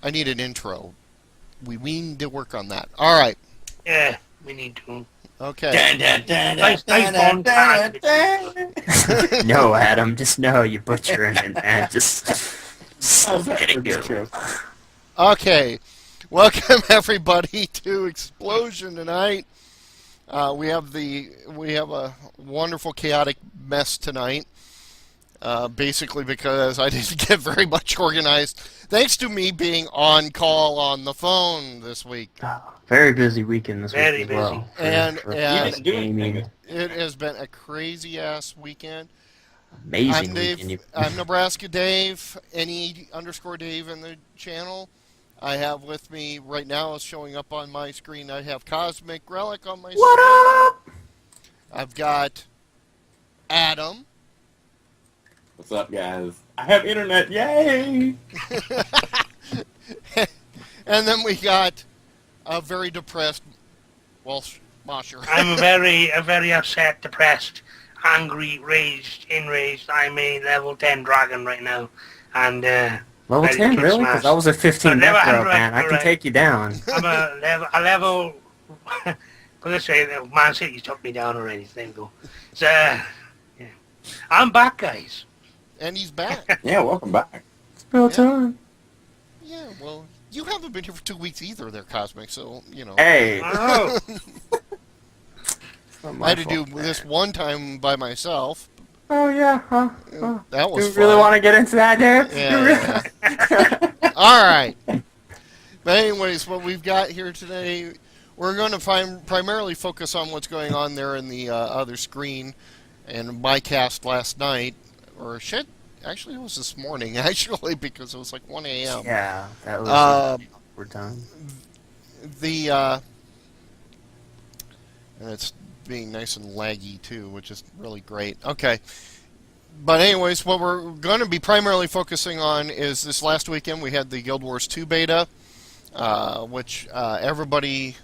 I need an intro. We need to work on that. All right. Yeah, we need to. Okay. Nice long time. No, Adam, just no, you butchering it, man. Just let it go. Okay. Welcome everybody to XpLosion tonight. We have a wonderful chaotic mess tonight. Basically because I didn't get very much organized, thanks to me being on call on the phone this week. Very busy weekend this Very week as well. busy. And gaming. it has been a crazy ass weekend. Amazing I'm Dave. weekend. I'm Nebraska Dave. NE_Dave in the channel. I have with me right now, is showing up on my screen. I have Cosmic Relic on my screen. What up? I've got Adam. What's up, guys? I have internet, yay! And then we got a very depressed Walsh Mosher. I'm a very upset, depressed, angry, enraged. I'm a level 10 dragon right now, and Level ready to 10, kick really? some Because ass. I was a 15 I've never had necro, man. I can right. take you down. I'm a level. Let's say Man City took me down already. There we go. So, yeah. I'm back, guys. And he's back. Yeah, welcome back. It's about time. Yeah, well, you haven't been here for 2 weeks either there, Cosmic, so, you know. Hey. Oh, I had to do this one time by myself. Oh, yeah, huh? That was You fun. really want to get into that, Dave? Yeah. All right. But anyways, what we've got here today, we're going to primarily focus on what's going on there in the other screen and my cast last night, or shit, actually it was this morning, actually, because it was like 1 a.m. Yeah, that was awkward time. And it's being nice and laggy too, which is really great. Okay. But anyways, what we're going to be primarily focusing on is this last weekend we had the Guild Wars 2 beta, which everybody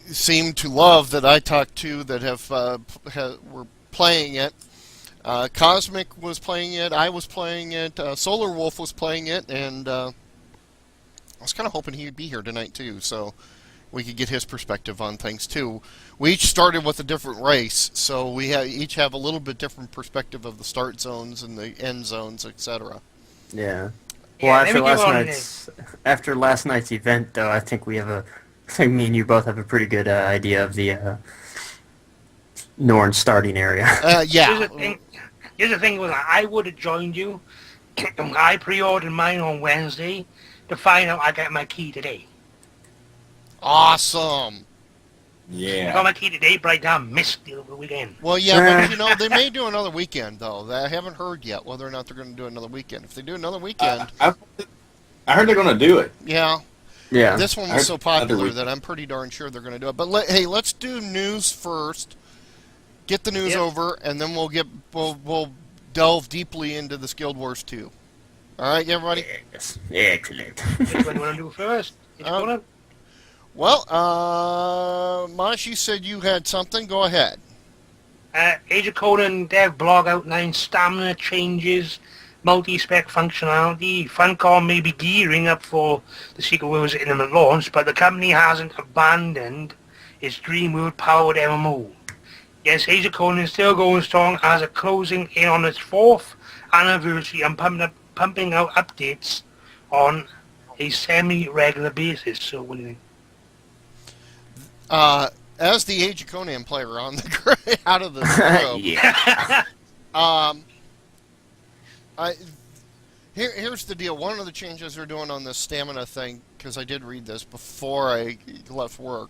seemed to love that I talked to that were playing it. Cosmic was playing it, I was playing it, Solar Wolf was playing it, and I was kind of hoping he'd be here tonight too, so we could get his perspective on things too. We each started with a different race, so we each have a little bit different perspective of the start zones and the end zones, etc. Yeah. Yeah, Well, after last night's event, though, I think me and you both have a pretty good idea of the Norn starting area. Yeah. Here's the thing was I would have joined you. I pre-ordered mine on Wednesday to find out I got my key today. Awesome. I Yeah. got my key today, but I missed the weekend. Well, yeah, but you know, they may do another weekend, though. I haven't heard yet whether or not they're going to do another weekend. If they do another weekend, I heard they're going to do it. yeah. Yeah. This one I was heard so another popular weekend. that I'm pretty darn sure they're going to do it. But hey, let's do news first. Get the news Yep. over, and then we'll delve deeply into this Guild Wars 2. All right, everybody. Yes. Excellent. Which one do you want to do first? Which one? Well, Mosh, you said you had something. Go ahead. Age of Conan dev blog outlines stamina changes, multi-spec functionality. Funcom may be gearing up for the Secret Worlds imminent launch, but the company hasn't abandoned its Dreamworld-powered MMO. Yes, Age of Conan is still going strong as a closing in on its 4th anniversary and pumping out updates on a semi-regular basis. So what do you think? As the Age of Conan player on the out of the group, Yeah. here's the deal. One of the changes they're doing on this stamina thing, because I did read this before I left work.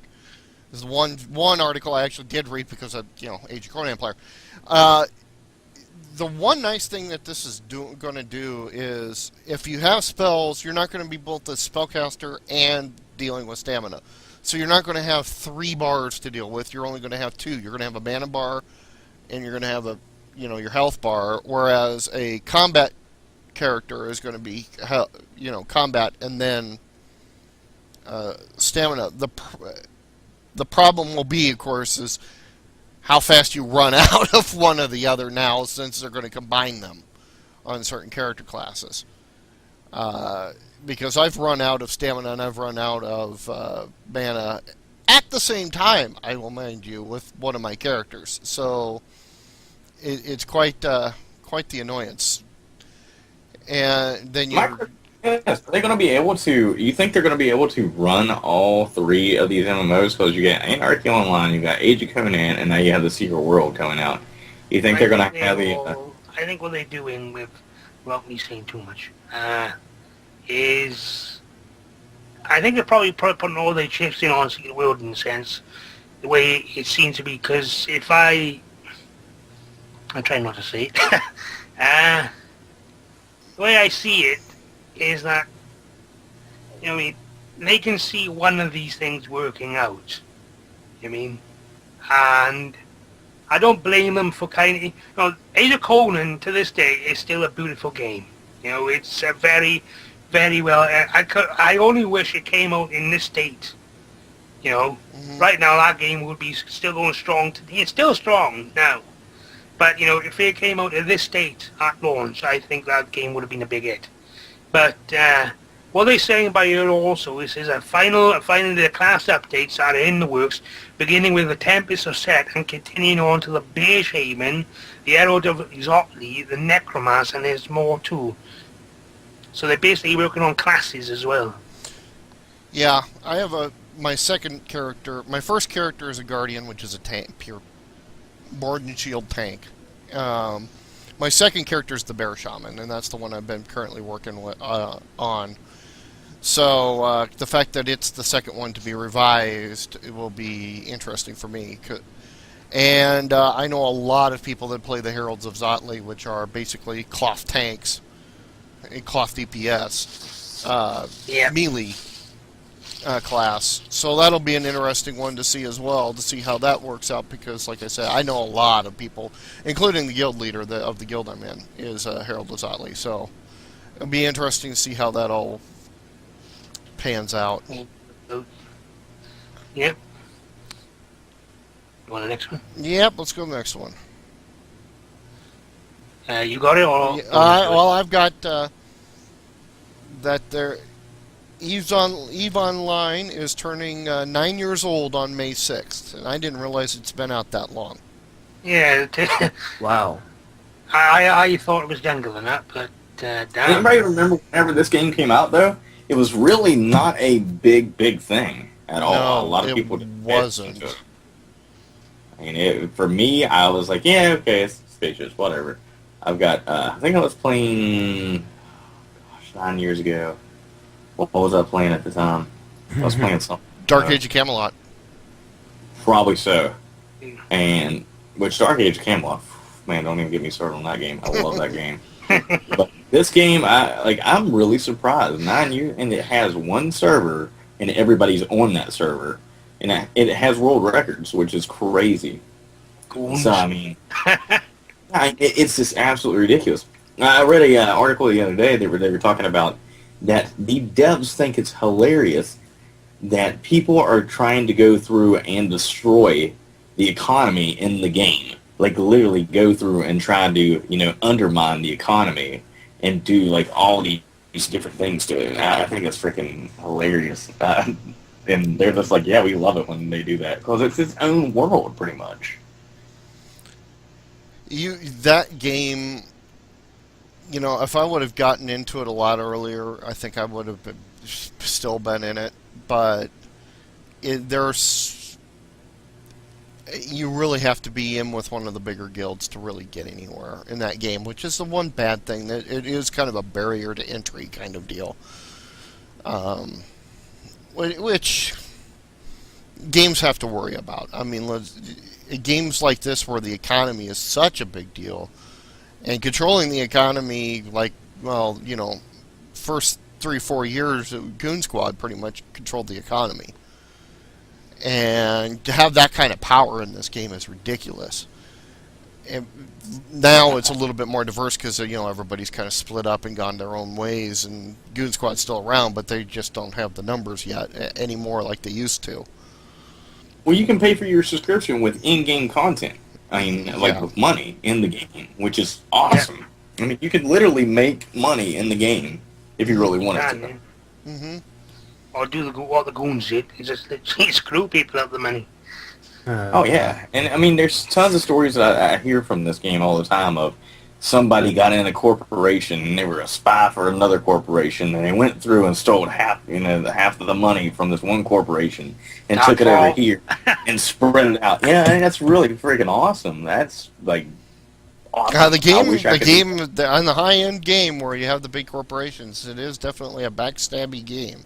This is one article I actually did read because of, Age of Conan player. The one nice thing that this is going to do is, if you have spells, you're not going to be both a spellcaster and dealing with stamina. So you're not going to have 3 bars to deal with. You're only going to have 2. You're going to have a mana bar, and you're going to have your health bar. Whereas a combat character is going to be, combat and then stamina. The problem will be, of course, is how fast you run out of one or the other now, since they're going to combine them on certain character classes. Because I've run out of stamina and I've run out of mana at the same time, I will mind you, with one of my characters. So it's quite the annoyance. And then you... Yes, are they going to be able to? You think they're going to be able to run all three of these MMOs? Because you got Anarchy Online, you got Age of Conan, and now you have the Secret World coming out. You think they're going to have the? I think what they're doing with, without me saying too much, is I think they're probably putting all their chips in on Secret World in a sense, the way it seems to be. Because if I'm trying not to say it, the way I see it is that, you know what I mean, they can see one of these things working out, you know what I mean, and I don't blame them for kind of, Age of Conan to this day is still a beautiful game. You know, it's a very, very well, I only wish it came out in this state, you know. Mhm. Right now that game would be still going strong, it's still strong now, but, you know, if it came out in this state at launch, I think that game would have been a big hit. But what they're saying by here also is finally the class updates are in the works, beginning with the Tempest of Set and continuing on to the Beige Haven, the Herald of Exotli, the Necromancer, and there's more too. So they're basically working on classes as well. Yeah, I have my second character. My first character is a Guardian, which is a tank, pure board and shield tank. My second character is the Bear Shaman, and that's the one I've been currently working with, on. So the fact that it's the second one to be revised, it will be interesting for me. And I know a lot of people that play the Heralds of Zotli, which are basically cloth tanks, cloth DPS, melee class. So that'll be an interesting one to see as well, to see how that works out, because, like I said, I know a lot of people, including the guild leader of the guild I'm in, is Herald of Zotli. So it'll be interesting to see how that all pans out. Yep. You want the next one? Yep, let's go to the next one. You got it, or? Well, I've got that there. Eve Online is turning 9 years old on May 6th, and I didn't realize it's been out that long. Yeah. Wow. I thought it was younger than that, but damn. Anybody remember whenever this game came out, though? It was really not a big thing at all. No, A lot of people wasn't. I mean, for me, I was like, yeah, okay, it's spacious, whatever. I've got, I think I was playing, 9 years ago. What was I playing at the time? I was playing something. Dark Age of Camelot. Probably so. And, which Dark Age of Camelot, man, don't even get me started on that game. I love that game. But this game, I'm really surprised. 9 years, and it has one server, and everybody's on that server. And it has world records, which is crazy. Cool. So, I mean, it's just absolutely ridiculous. I read an article the other day. They were talking about that the devs think it's hilarious that people are trying to go through and destroy the economy in the game. Like, literally go through and try to, undermine the economy and do, like, all these different things to it. I think it's freaking hilarious. And they're just like, yeah, we love it when they do that. Because it's its own world, pretty much. That game, if I would have gotten into it a lot earlier, I think I would have still been in it. But you really have to be in with one of the bigger guilds to really get anywhere in that game, which is the one bad thing. That it is kind of a barrier to entry kind of deal. Which games have to worry about. I mean, games like this where the economy is such a big deal, and controlling the economy, first 3-4 years, Goon Squad pretty much controlled the economy. And to have that kind of power in this game is ridiculous. And now it's a little bit more diverse because, everybody's kind of split up and gone their own ways, and Goon Squad's still around, but they just don't have the numbers yet anymore like they used to. Well, you can pay for your subscription with in-game content. I mean, with money in the game, which is awesome. Yeah. I mean, you can literally make money in the game if you really wanted Can, to. yeah. Mm-hmm. Or do what the goons did, is just literally screw people out of the money. Oh yeah, and I mean, there's tons of stories that I hear from this game all the time of somebody got in a corporation and they were a spy for another corporation and they went through and stole half, half of the money from this one corporation and took it over here and spread it out. Yeah, and that's really freaking awesome. That's like awesome. The I wish I could do that. on the high-end game where you have the big corporations, it is definitely a backstabby game.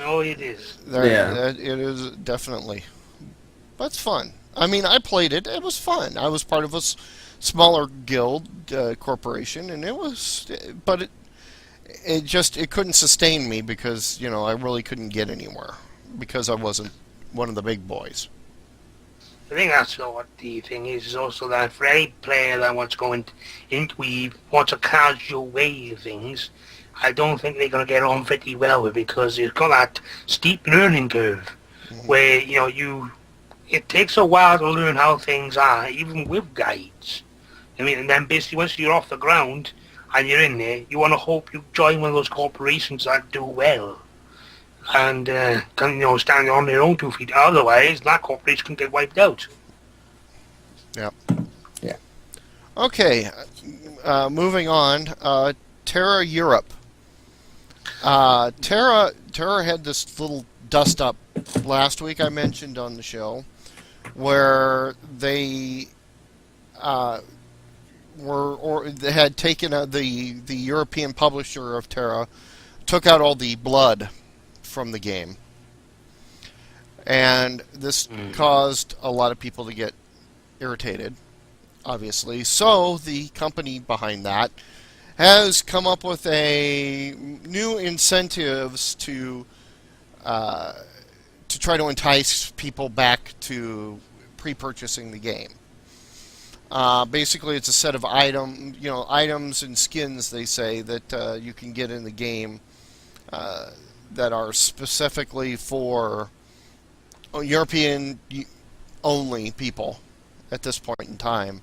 Oh, it is. It is definitely. But it's fun. I mean, I played it. It was fun. I was part of a smaller guild corporation, and it was, but it couldn't sustain me because I really couldn't get anywhere because I wasn't one of the big boys. I think that's what the thing is also that for any player that wants to go into Eve, wants a casual way of things, I don't think they're going to get on pretty well with it because it's got that steep learning curve where, it takes a while to learn how things are, even with guides. I mean, and then basically once you're off the ground and you're in there, you want to hope you join one of those corporations that do well and can, stand on their own 2 feet. Otherwise, that corporation can get wiped out. Yep. Yeah. Okay, moving on. Terra Europe. Terra had this little dust up last week I mentioned on the show, where they they had taken the European publisher of Terra, took out all the blood from the game, and this caused a lot of people to get irritated, obviously. So the company behind that has come up with a new incentives to try to entice people back to pre-purchasing the game. Basically, it's a set of items and skins, they say, that you can get in the game that are specifically for European only people at this point in time.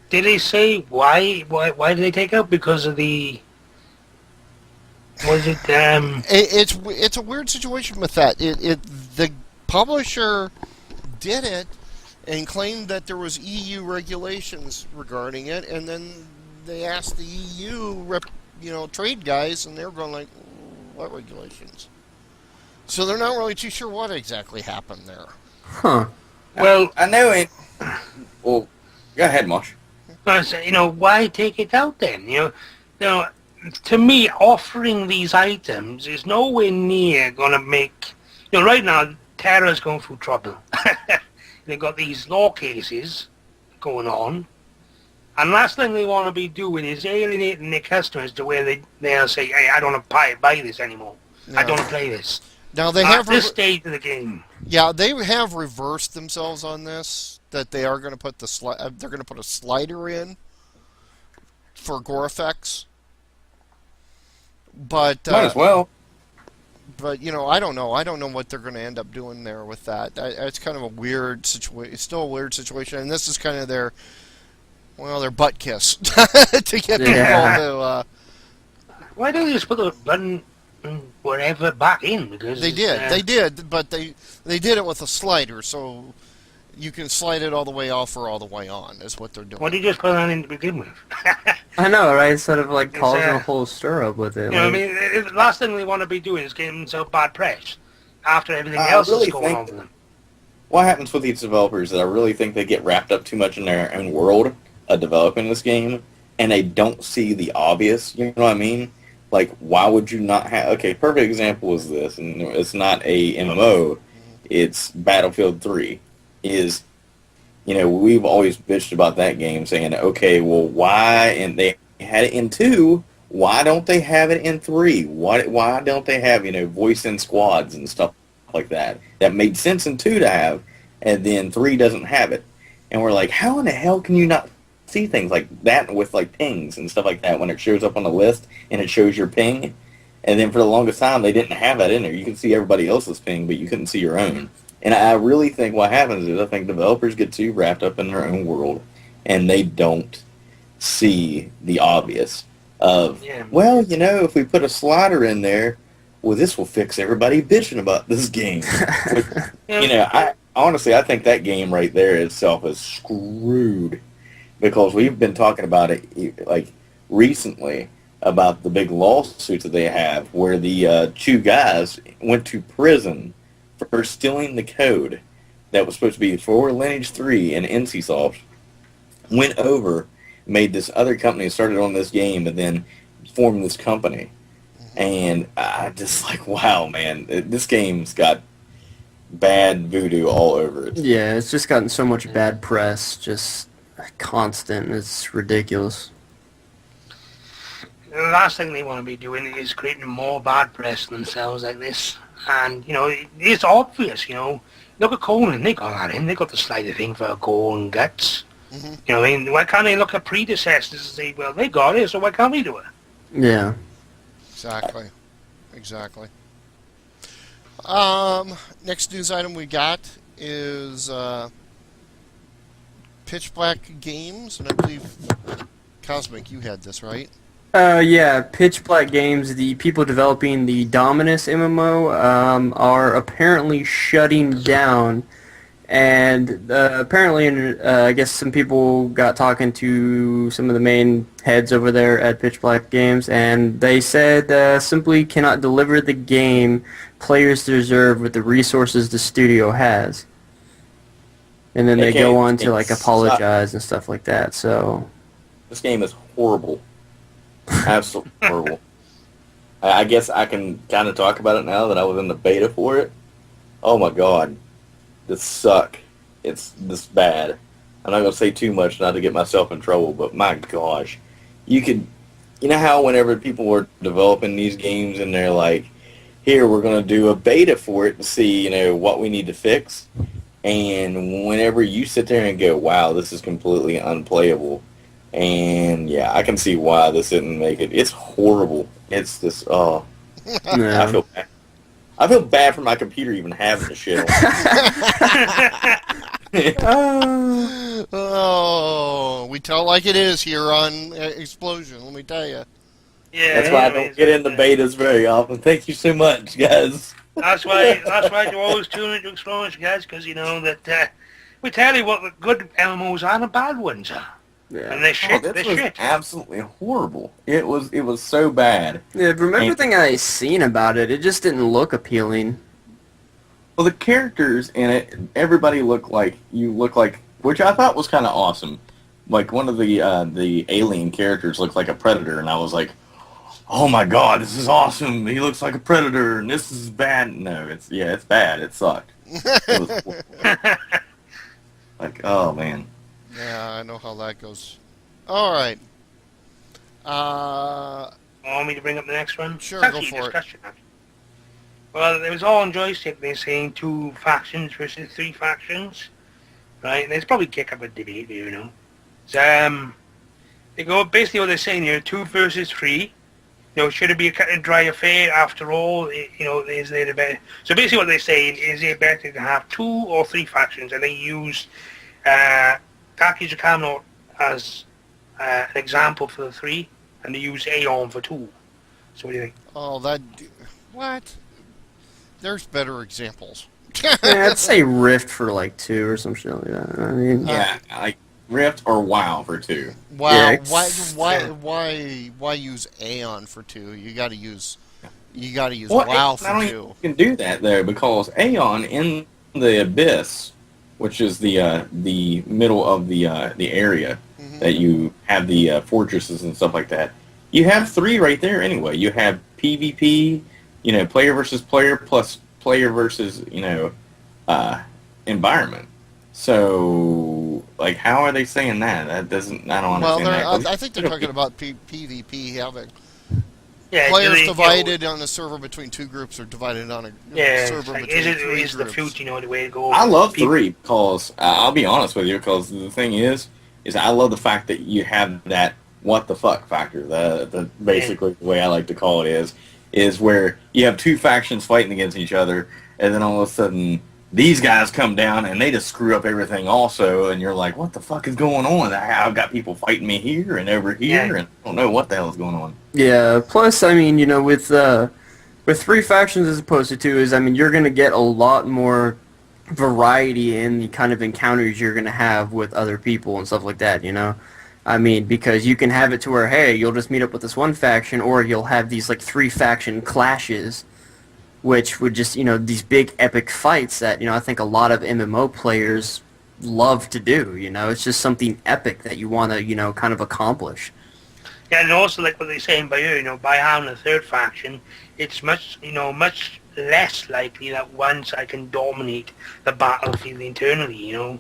Did they say why did they take out? Because of the... Was it... It's a weird situation with that. The publisher did it and claimed that there was EU regulations regarding it, and then they asked the EU trade guys, and they're going like, what regulations? So they're not really too sure what exactly happened there. Huh. Well, I know it. Well, go ahead, Mosh. I say, why take it out then? To me, offering these items is nowhere near going to make... right now, Terra's going through trouble. They've got these law cases going on, and last thing they want to be doing is alienating their customers to where they'll say, hey, I don't want to buy this anymore. I don't want to play this. Now they At have this stage of the game. Yeah, they have reversed themselves on this. That they are going to put they're going to put a slider in for gore effects. But Might as well. But I don't know. I don't know what they're going to end up doing there with that. It's kind of a weird situation. It's still a weird situation, and this is kind of their butt kiss to get people to. Why don't you just put the button wherever back in? Because they did, but they did it with a slider, so you can slide it all the way off or all the way on. Is what they're doing. Why did you just put that in to begin with? I know, right? Instead of causing a whole stir up with it. The last thing they want to be doing is getting themselves bad press after everything else is going on with them. What happens with these developers is I really think they get wrapped up too much in their own world of developing this game, and they don't see the obvious. You know what I mean? Like, why would you not have... Okay, perfect example is this, and it's not a MMO. It's Battlefield 3. We've always bitched about that game, saying, okay, well, why... And they had it in 2. Why don't they have it in 3? Why don't they have, voice-in squads and stuff like that? That made sense in 2 to have, and then 3 doesn't have it. And we're like, how in the hell can you not see things like that with, pings and stuff like that when it shows up on the list and it shows your ping? And then for the longest time, they didn't have that in there. You can see everybody else's ping, but you couldn't see your own. And I really think what happens is I think developers get too wrapped up in their own world, and they don't see the obvious. of, Yeah. well, if we put a slider in there, well, this will fix everybody bitching about this game. Which, Yeah. I think that game right there itself is screwed, because we've been talking about it like recently about the big lawsuits that they have, where the two guys went to prison for stealing the code that was supposed to be for Lineage 3 and NCSoft, went over, made this other company, started on this game, and then formed this company. And I just like, wow, man, this game's got bad voodoo all over it. Yeah, it's just gotten so much bad press, just constant. It's ridiculous. The last thing they want to be doing is creating more bad press themselves like this. And, it's obvious, Look at Conan, they got that in. They got the slider thing for gore and guts. Mm-hmm. You know what I mean? Why can't they look at predecessors and say, well, they got it, so why can't we do it? Yeah. Exactly. Next news item we got is Pitch Black Games, and I believe Cosmic, you had this, right? Yeah, Pitch Black Games, the people developing the Dominus MMO, are apparently shutting down. And apparently, I guess some people got talking to some of the main heads over there at Pitch Black Games, and they said simply cannot deliver the game players deserve with the resources the studio has. And then they go on to apologize and stuff like that. So this game is horrible, absolutely horrible. I guess I can kind of talk about it now that I was in the beta for it. Oh my god. This suck. It's this bad. I'm not going to say too much not to get myself in trouble, but my gosh. You know how whenever people were developing these games and they're like, here, we're going to do a beta for it to see, what we need to fix. And whenever you sit there and go, wow, this is completely unplayable. And yeah, I can see why this didn't make it. It's horrible. It's this, yeah. I feel bad. I feel bad for my computer even having the shit on. Oh, we tell it like it is here on XpLosion, let me tell you. Yeah, That's why I don't get into betas very often. Thank you so much, guys. That's why you always tune into XpLosion, guys, because you know that we tell you what the good MMOs are and the bad ones are. Yeah. And they're shit. This They're was shit. absolutely horrible. It was so bad. Yeah, from everything I seen about it, it just didn't look appealing. Well, the characters in it, everybody looked like, which I thought was kind of awesome. Like one of the alien characters looked like a predator, and I was like, oh my god, this is awesome. He looks like a predator, and this is bad. No, it's bad. It sucked. It was horrible. Like, oh man. Yeah, I know how that goes. All right. Want me to bring up the next one? Sure, It's go actually a for it. discussion, actually. Well, it was all on joystick. They're saying 2 factions versus 3 factions, right? And there's probably kick up a debate, So, they go basically what they're saying here: 2 versus 3. Should it be a cut and dry affair after all? Is there a better? So basically, what they're saying is it better to have 2 or 3 factions, and they use Gaki Jakano as an example for the 3, and they use Aeon for 2. So what do you think? Oh, what? There's better examples. Yeah, I'd say Rift for 2 or some shit like that. I mean, Yeah, like Rift or WoW for 2. Wow, Yeah, why use Aeon for 2? You got to use Well, WoW I for don't 2. think you can do that though, because Aeon in the Abyss, which is the middle of the area that you have the fortresses and stuff like that. You have 3 right there anyway. You have PvP, player versus player plus player versus environment. So how are they saying that? That doesn't. I don't understand that. I think they're talking about PvP having Yeah, players divided on a server between 2 groups or divided on a server between 3 is the groups. future, the way to go? I love 3 because I'll be honest with you, because the thing is I love the fact that you have that what the fuck factor. The basically the way I like to call it is where you have 2 factions fighting against each other, and then all of a sudden these guys come down and they just screw up everything also, and you're like, what the fuck is going on? I've got people fighting me here and over here, and I don't know what the hell is going on. Yeah. Plus, I mean, with 3 factions as opposed to 2, is I mean, you're gonna get a lot more variety in the kind of encounters you're gonna have with other people and stuff like that. I mean, because you can have it to where, hey, you'll just meet up with this one faction, or you'll have these like 3 faction clashes, which would just, these big epic fights that, I think a lot of MMO players love to do. It's just something epic that you want to, kind of accomplish. Yeah, and also like what they're saying by you, by having a 3rd faction, it's much less likely that one side can dominate the battlefield internally, and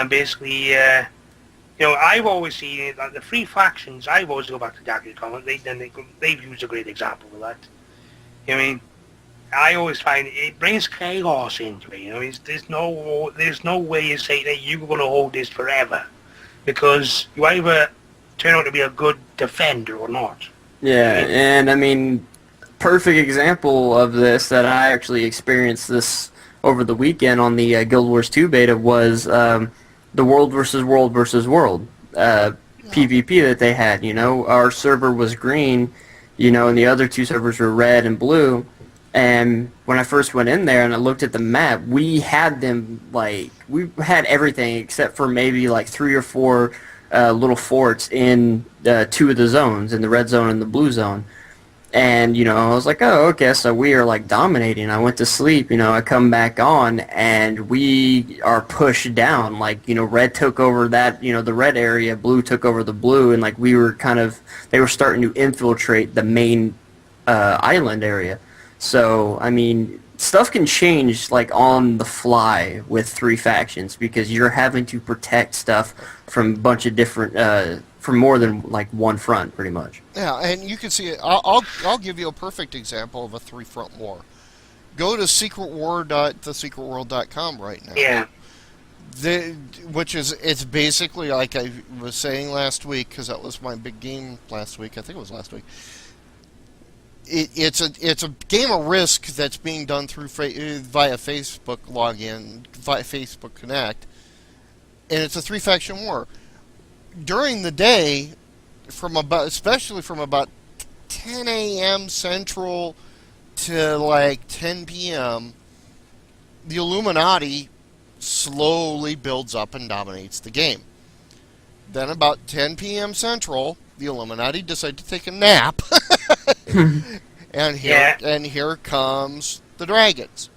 basically, I've always seen it that the 3 factions. I've always go back to Dagger Comment. They've used a great example of that. I mean, I always find it brings chaos into it. There's no way you say that you're going to hold this forever, because you either turn out to be a good defender or not. Yeah, and I mean, perfect example of this that I actually experienced this over the weekend on the Guild Wars 2 beta was the World versus World versus World PvP that they had. Our server was green, and the other 2 servers were red and blue. And when I first went in there and I looked at the map, we had them, we had everything except for maybe 3 or 4 little forts in 2 of the zones, in the red zone and the blue zone. And, I was like, oh, okay, so we are, dominating. I went to sleep, I come back on, and we are pushed down. Red took over that, the red area, blue took over the blue, and, we were they were starting to infiltrate the main island area. So, I mean, stuff can change, on the fly with 3 factions, because you're having to protect stuff from a bunch of different, from more than, one front, pretty much. Yeah, and you can see it. I'll give you a perfect example of a 3-front war. Go to secretwar.thesecretworld.com right now. Yeah. It's basically, like I was saying last week, because that was my big game last week. I think it was last week. It's a game of Risk that's being done through via Facebook login, via Facebook Connect, and it's a 3-faction war. During the day, especially from about 10 a.m. Central to 10 p.m., the Illuminati slowly builds up and dominates the game. Then about 10 p.m. Central, the Illuminati decide to take a nap. and here comes the dragons.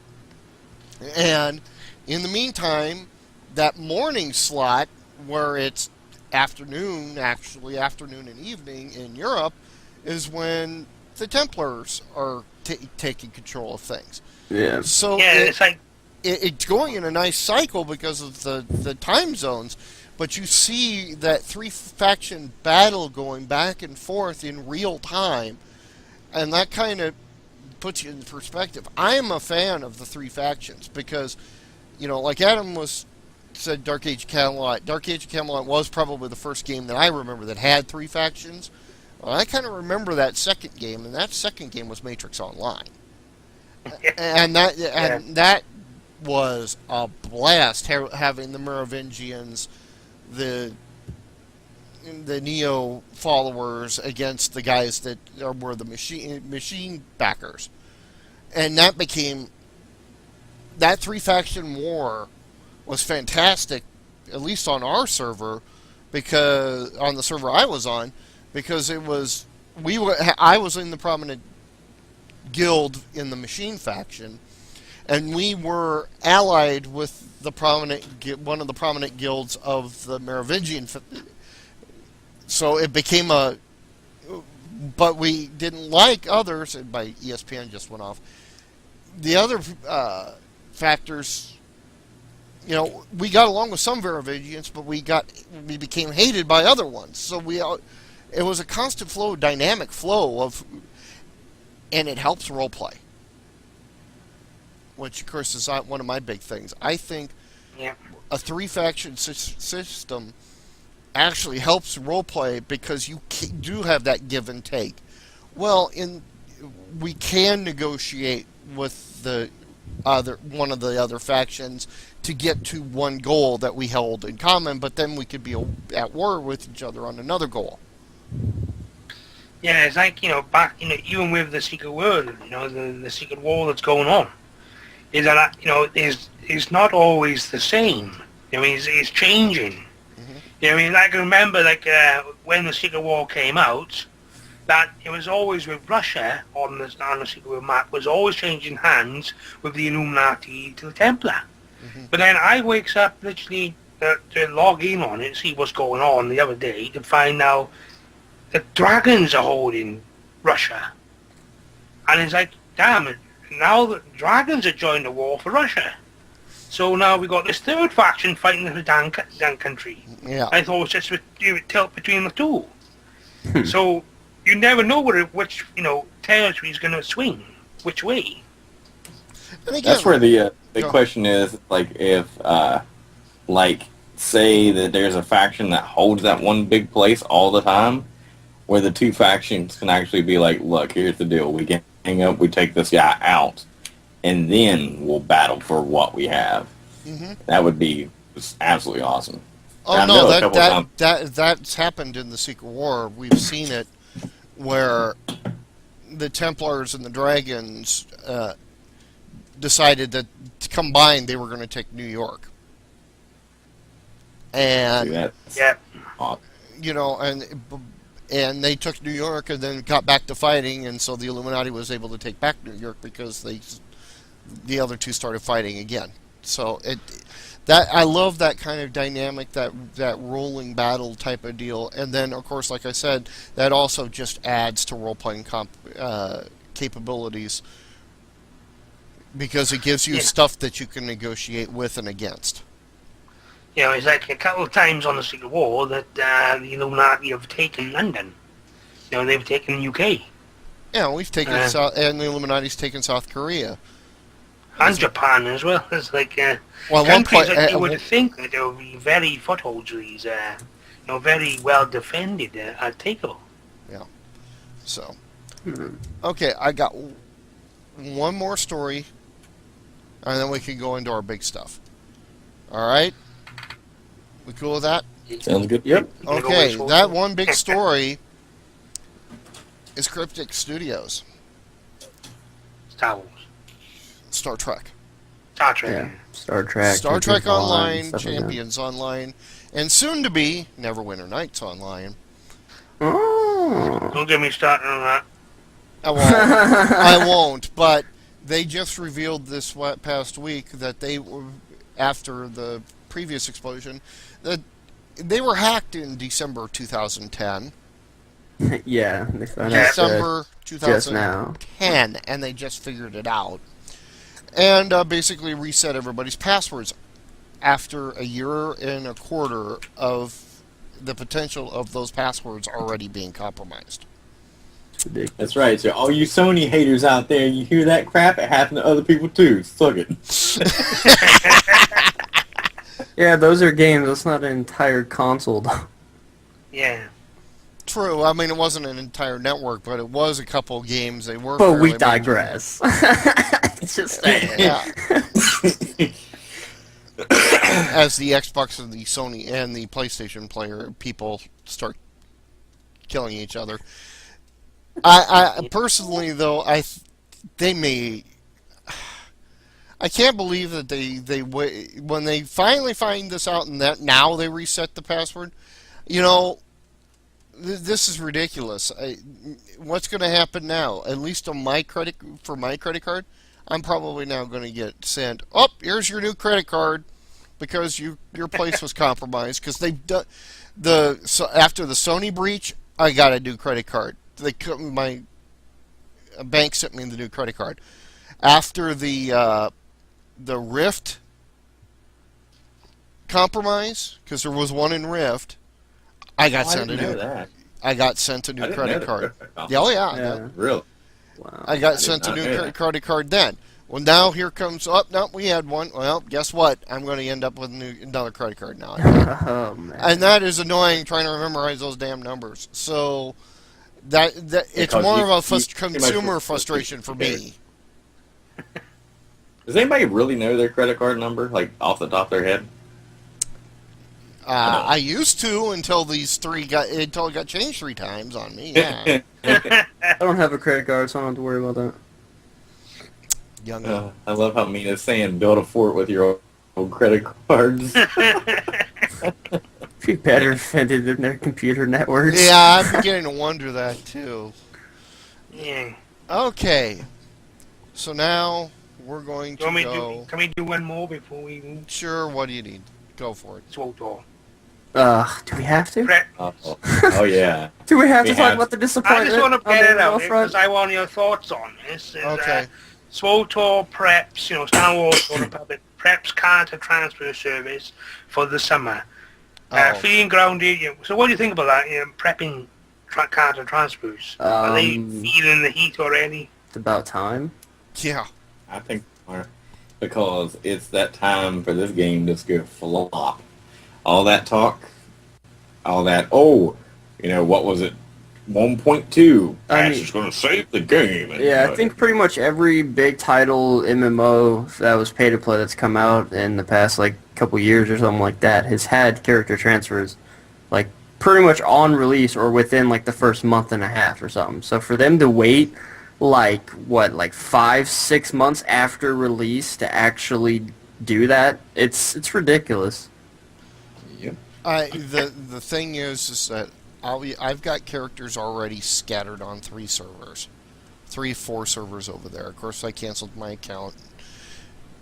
And in the meantime, that morning slot where it's afternoon and evening in Europe, is when the Templars are taking control of things. Yeah. So it's going in a nice cycle because of the time zones. But you see that 3-faction battle going back and forth in real time, and that kind of puts you in perspective. I am a fan of the 3 factions because, like Adam said, Dark Age of Camelot. Dark Age of Camelot was probably the first game that I remember that had 3 factions. Well, I kind of remember that second game, and that second game was Matrix Online, and that was a blast having the Merovingians, the Neo followers against the guys that were the machine backers, and that 3-faction war was fantastic, at least on our server, because on the server I was on, because I was in the prominent guild in the machine faction, and we were allied with one of the prominent guilds of the Merovingian. So it became but we didn't like others, and my ESPN just went off. The other factors, we got along with some Merovingians, but we became hated by other ones. So it was a constant flow, dynamic flow and it helps roleplay, which of course is one of my big things. I think a 3-faction system actually helps roleplay because you do have that give and take. Well, we can negotiate with the one of the other factions to get to one goal that we held in common, but then we could be at war with each other on another goal. Yeah, it's like, back, even with the Secret World, the Secret War that's going on, is that, is not always the same. It's changing. Mm-hmm. I can remember, when the Secret War came out, that it was always with Russia on the Secret World map, was always changing hands with the Illuminati to the Templar. Mm-hmm. But then I wakes up literally to log in on it, see what's going on the other day, to find out the dragons are holding Russia. And it's like, damn it, now the dragons are joining the war for Russia. So now we got this third faction fighting the damn country. Yeah. I thought it was just a tilt between the two. So you never know which territory is going to swing, which way. Again, that's where the question is, if say that there's a faction that holds that one big place all the time, where the two factions can actually be like, look, here's the deal. We can hang up, we take this guy out, and then we'll battle for what we have. Mm-hmm. That would be just absolutely awesome. Oh, no, that's happened in the Secret War. We've seen it where the Templars and the Dragons decided that combined they were going to take New York. And, and they took New York and then got back to fighting, and so the Illuminati was able to take back New York because the other two started fighting again. So I love that kind of dynamic, that rolling battle type of deal. And then, of course, like I said, that also just adds to role-playing capabilities because it gives you stuff that you can negotiate with and against. It's like a couple of times on the Secret War that the Illuminati have taken London. They've taken the UK. Yeah, we've taken and the Illuminati's taken South Korea. And Japan as well. It's like countries that you would think that there would be very footholds of these, very well defended takeover. Yeah. So, okay, I got one more story, and then we can go into our big stuff. All right. We cool with that? Sounds good. Yep. Okay, that one big story is Cryptic Studios. Star Wars. Star Trek. Star Trek. Yeah. Star Trek. Star Trek Online, Champions Online, and soon to be Neverwinter Nights Online. Oh. Don't get me started on that. I won't, but they just revealed this past week that they were, after the previous explosion, that they were hacked in December 2010. Yeah, they found out December 2010, and they just figured it out. And basically reset everybody's passwords after a year and a quarter of the potential of those passwords already being compromised. That's right. So all you Sony haters out there, you hear that crap, it happened to other people too. Suck it. Yeah, those are games. That's not an entire console, though. Yeah. True. I mean, it wasn't an entire network, but it was a couple games. They were. But we digress. Just saying. Yeah. As the Xbox and the Sony and the PlayStation player people start killing each other. I personally, though, they may. I can't believe that they when they finally find this out and that now they reset the password. This is ridiculous. What's going to happen now? At least on my credit card, I'm probably now going to get sent. Oh, here's your new credit card because your place was compromised because they've done after the Sony breach. I got a new credit card. My bank sent me the new credit card after the Rift compromise, because there was one in Rift. I got sent a new credit card. Yeah. Really? Wow. I got sent a new credit card then. Well, now here comes. Oh, no, we had one. Well, guess what? I'm going to end up with another credit card now. Oh, man. And that is annoying trying to memorize those damn numbers. So that it's more of a consumer frustration for me. Does anybody really know their credit card number, like off the top of their head? I used to until it got changed 3 times on me. Yeah, I don't have a credit card, so I don't have to worry about that. young. I love how Mina's saying build a fort with your old credit cards. Be better invented than their computer networks. Yeah, I'm beginning to wonder that too. Yeah. Okay, so now we're going to Can go. we do one more before we move? Sure, what do you need? Go for it. SWOTOR. Do we have to? Prep. Oh yeah. Do we have We to talk have- about the I disappointment? just want to on get the it out MMO front? because I want your thoughts on this. Okay. SWOTOR preps, Star Wars Old Republic preps character transfer service for the summer. Feeling grounded. So what do you think about that? Prepping character transfers. Are they feeling the heat already? It's about time. Yeah. I think more because it's that time for this game to go flop. All that talk, all that, what was it? 1.2. Patch is going to save the game. And, Yeah, I think pretty much every big title MMO that was pay to play that's come out in the past couple years or something like that has had character transfers pretty much on release or within the first month and a half or something. So for them to wait 5-6 months after release to actually do that, it's ridiculous. Yep. The thing is that I've got characters already scattered on 3 servers. 4 servers over there. Of course, I canceled my account.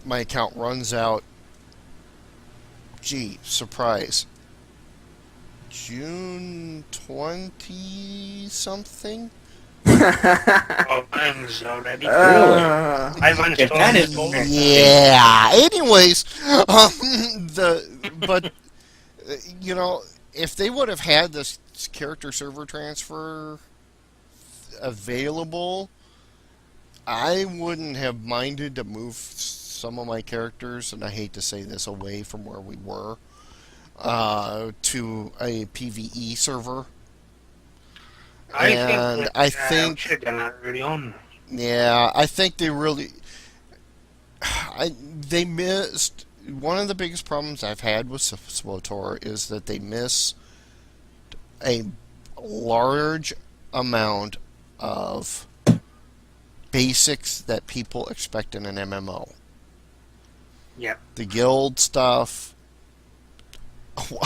My account runs out. Gee, surprise. June 20-something? Oh, mine's already. I've If that is- uninstalled it. Yeah. Anyways, if they would have had this character server transfer available, I wouldn't have minded to move some of my characters, and I hate to say this, away from where we were to a PvE server. I think should have done that early on. Yeah, I think they really they missed. One of the biggest problems I've had with SWOTOR is that they miss a large amount of basics that people expect in an MMO. Yep. The guild stuff,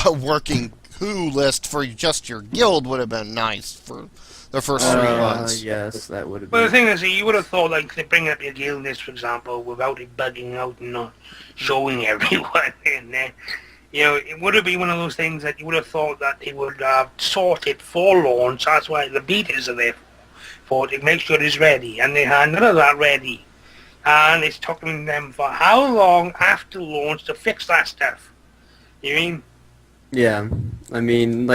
working who list for just your guild would have been nice for the first 3 months. Yes, that would have Well, the been. thing is, you would have thought, they bring up your guild list, for example, without it bugging out and not showing everyone in there. It would have been one of those things that you would have thought that they would have sorted for launch. That's why the betas are there for to make sure it's ready. And they had none of that ready. And it's taking them for how long after launch to fix that stuff? You mean? Yeah, I mean,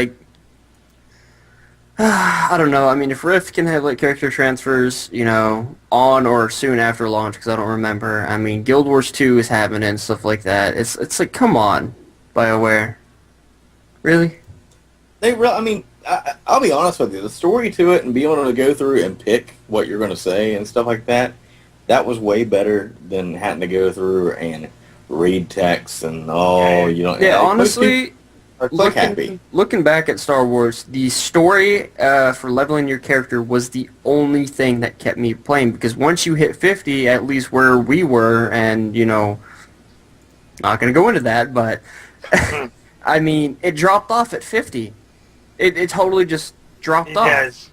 I don't know. I mean, if Rift can have character transfers, on or soon after launch, because I don't remember. I mean, Guild Wars 2 is happening and stuff like that. It's come on, BioWare. Really? I'll be honest with you. The story to it and being able to go through and pick what you're going to say and stuff like that, that was way better than having to go through and read text and Yeah, honestly, are click happy. looking back at Star Wars, the story for leveling your character was the only thing that kept me playing, because once you hit 50, at least where we were, and, not going to go into that, but, I mean, it dropped off at 50. It totally just dropped off. Yes.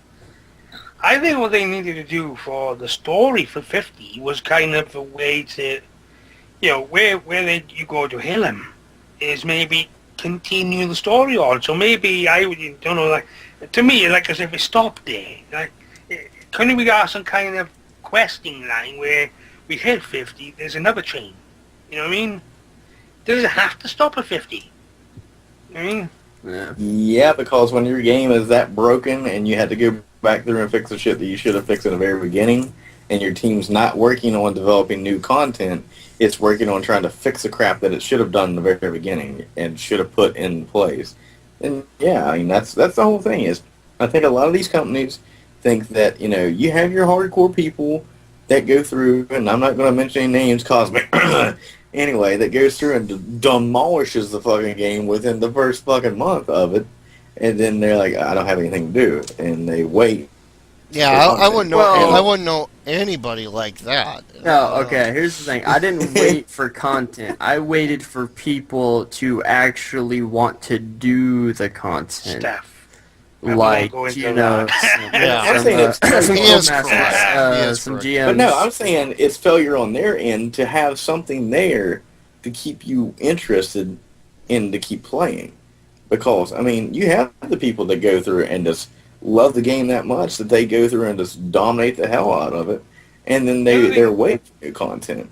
I think what they needed to do for the story for 50 was kind of a way to, where you go to Hillam is maybe continue the story on. So maybe to me, as if it stopped there. Couldn't we got some kind of questing line where we hit 50, there's another chain? You know what I mean? Does it have to stop at 50? You know what I mean? Yeah. Yeah, because when your game is that broken and you had to go back through and fix the shit that you should have fixed in the very beginning, and your team's not working on developing new content, it's working on trying to fix the crap that it should have done in the very beginning and should have put in place. And yeah, I mean that's the whole thing. Is I think a lot of these companies think that you have your hardcore people that go through, and I'm not going to mention any names, Cosmic, anyway, that goes through and demolishes the fucking game within the first fucking month of it, and then they're like, I don't have anything to do, and they wait. Yeah, I wouldn't know. Well- I wouldn't know anybody like that. No, okay, here's the thing. I didn't wait for content. I waited for people to actually want to do the content. Stuff. Like, I'm not you going know, to some, Yeah. I'm saying it's some He is Codemasters, correct. He is some correct. GMs. But no, I'm saying it's failure on their end to have something there to keep you interested in to keep playing. Because, I mean, you have the people that go through and just love the game that much that they go through and just dominate the hell out of it. And then they're waiting for new content.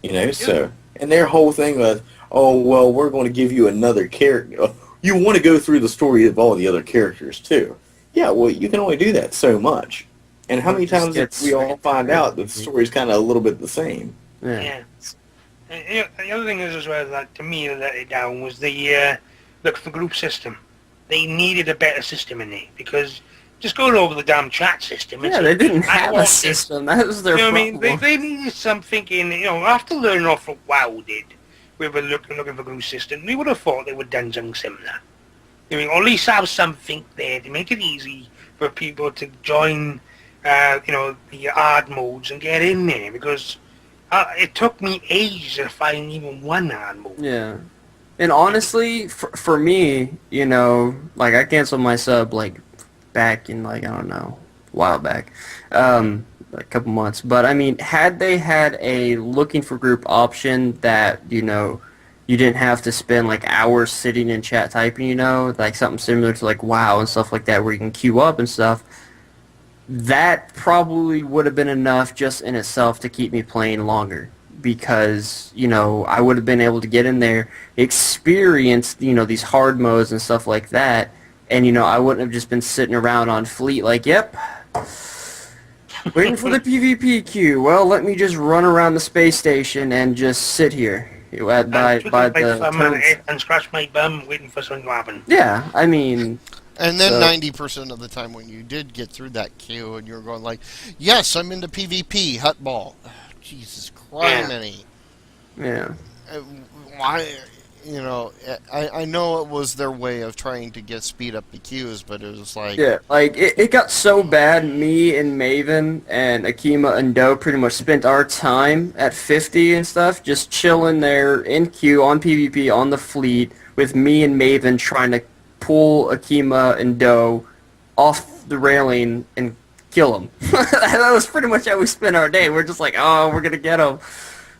You know, so. And their whole thing was, oh, well, we're going to give you another character. You want to go through the story of all the other characters, too. Yeah, well, you can only do that so much. And how many times did we all find out that the story's kind of a little bit the same? Yeah. Yeah. And the other thing is as well that to me that let it down was the look for group system. They needed a better system in there because just going over the damn chat system. Yeah, they didn't I have a want this. system. That was their You know what I problem. mean? They needed something in, after learning off what WoW did, we were looking for group system, we would have thought they would have done something similar. I mean, or at least have something there to make it easy for people to join, the hard modes and get in there because it took me ages to find even one hard mode. Yeah. And honestly, for me, like I canceled my sub like back in like, I don't know, a while back, a couple months. But I mean, had they had a looking for group option that, you didn't have to spend like hours sitting in chat typing, like something similar to like WoW and stuff like that where you can queue up and stuff, that probably would have been enough just in itself to keep me playing longer. Because, I would have been able to get in there, experience, these hard modes and stuff like that, and, I wouldn't have just been sitting around on Fleet like, yep, waiting for the PvP queue. Well, let me just run around the space station and just sit here by the turns. And scratch my bum waiting for something to happen. Yeah, I mean... And then So- 90% of the time when you did get through that queue and you were going like, yes, I'm into PvP, Hutball. Jesus Christ, Yeah. why, I know it was their way of trying to speed up the queues, but it was like... Yeah, like, it got so bad, me and Maven and Akima and Doe pretty much spent our time at 50 and stuff, just chilling there in queue on PvP on the Fleet with me and Maven trying to pull Akima and Doe off the railing and kill them. That was pretty much how we spent our day. We're just like, oh, we're going to get them.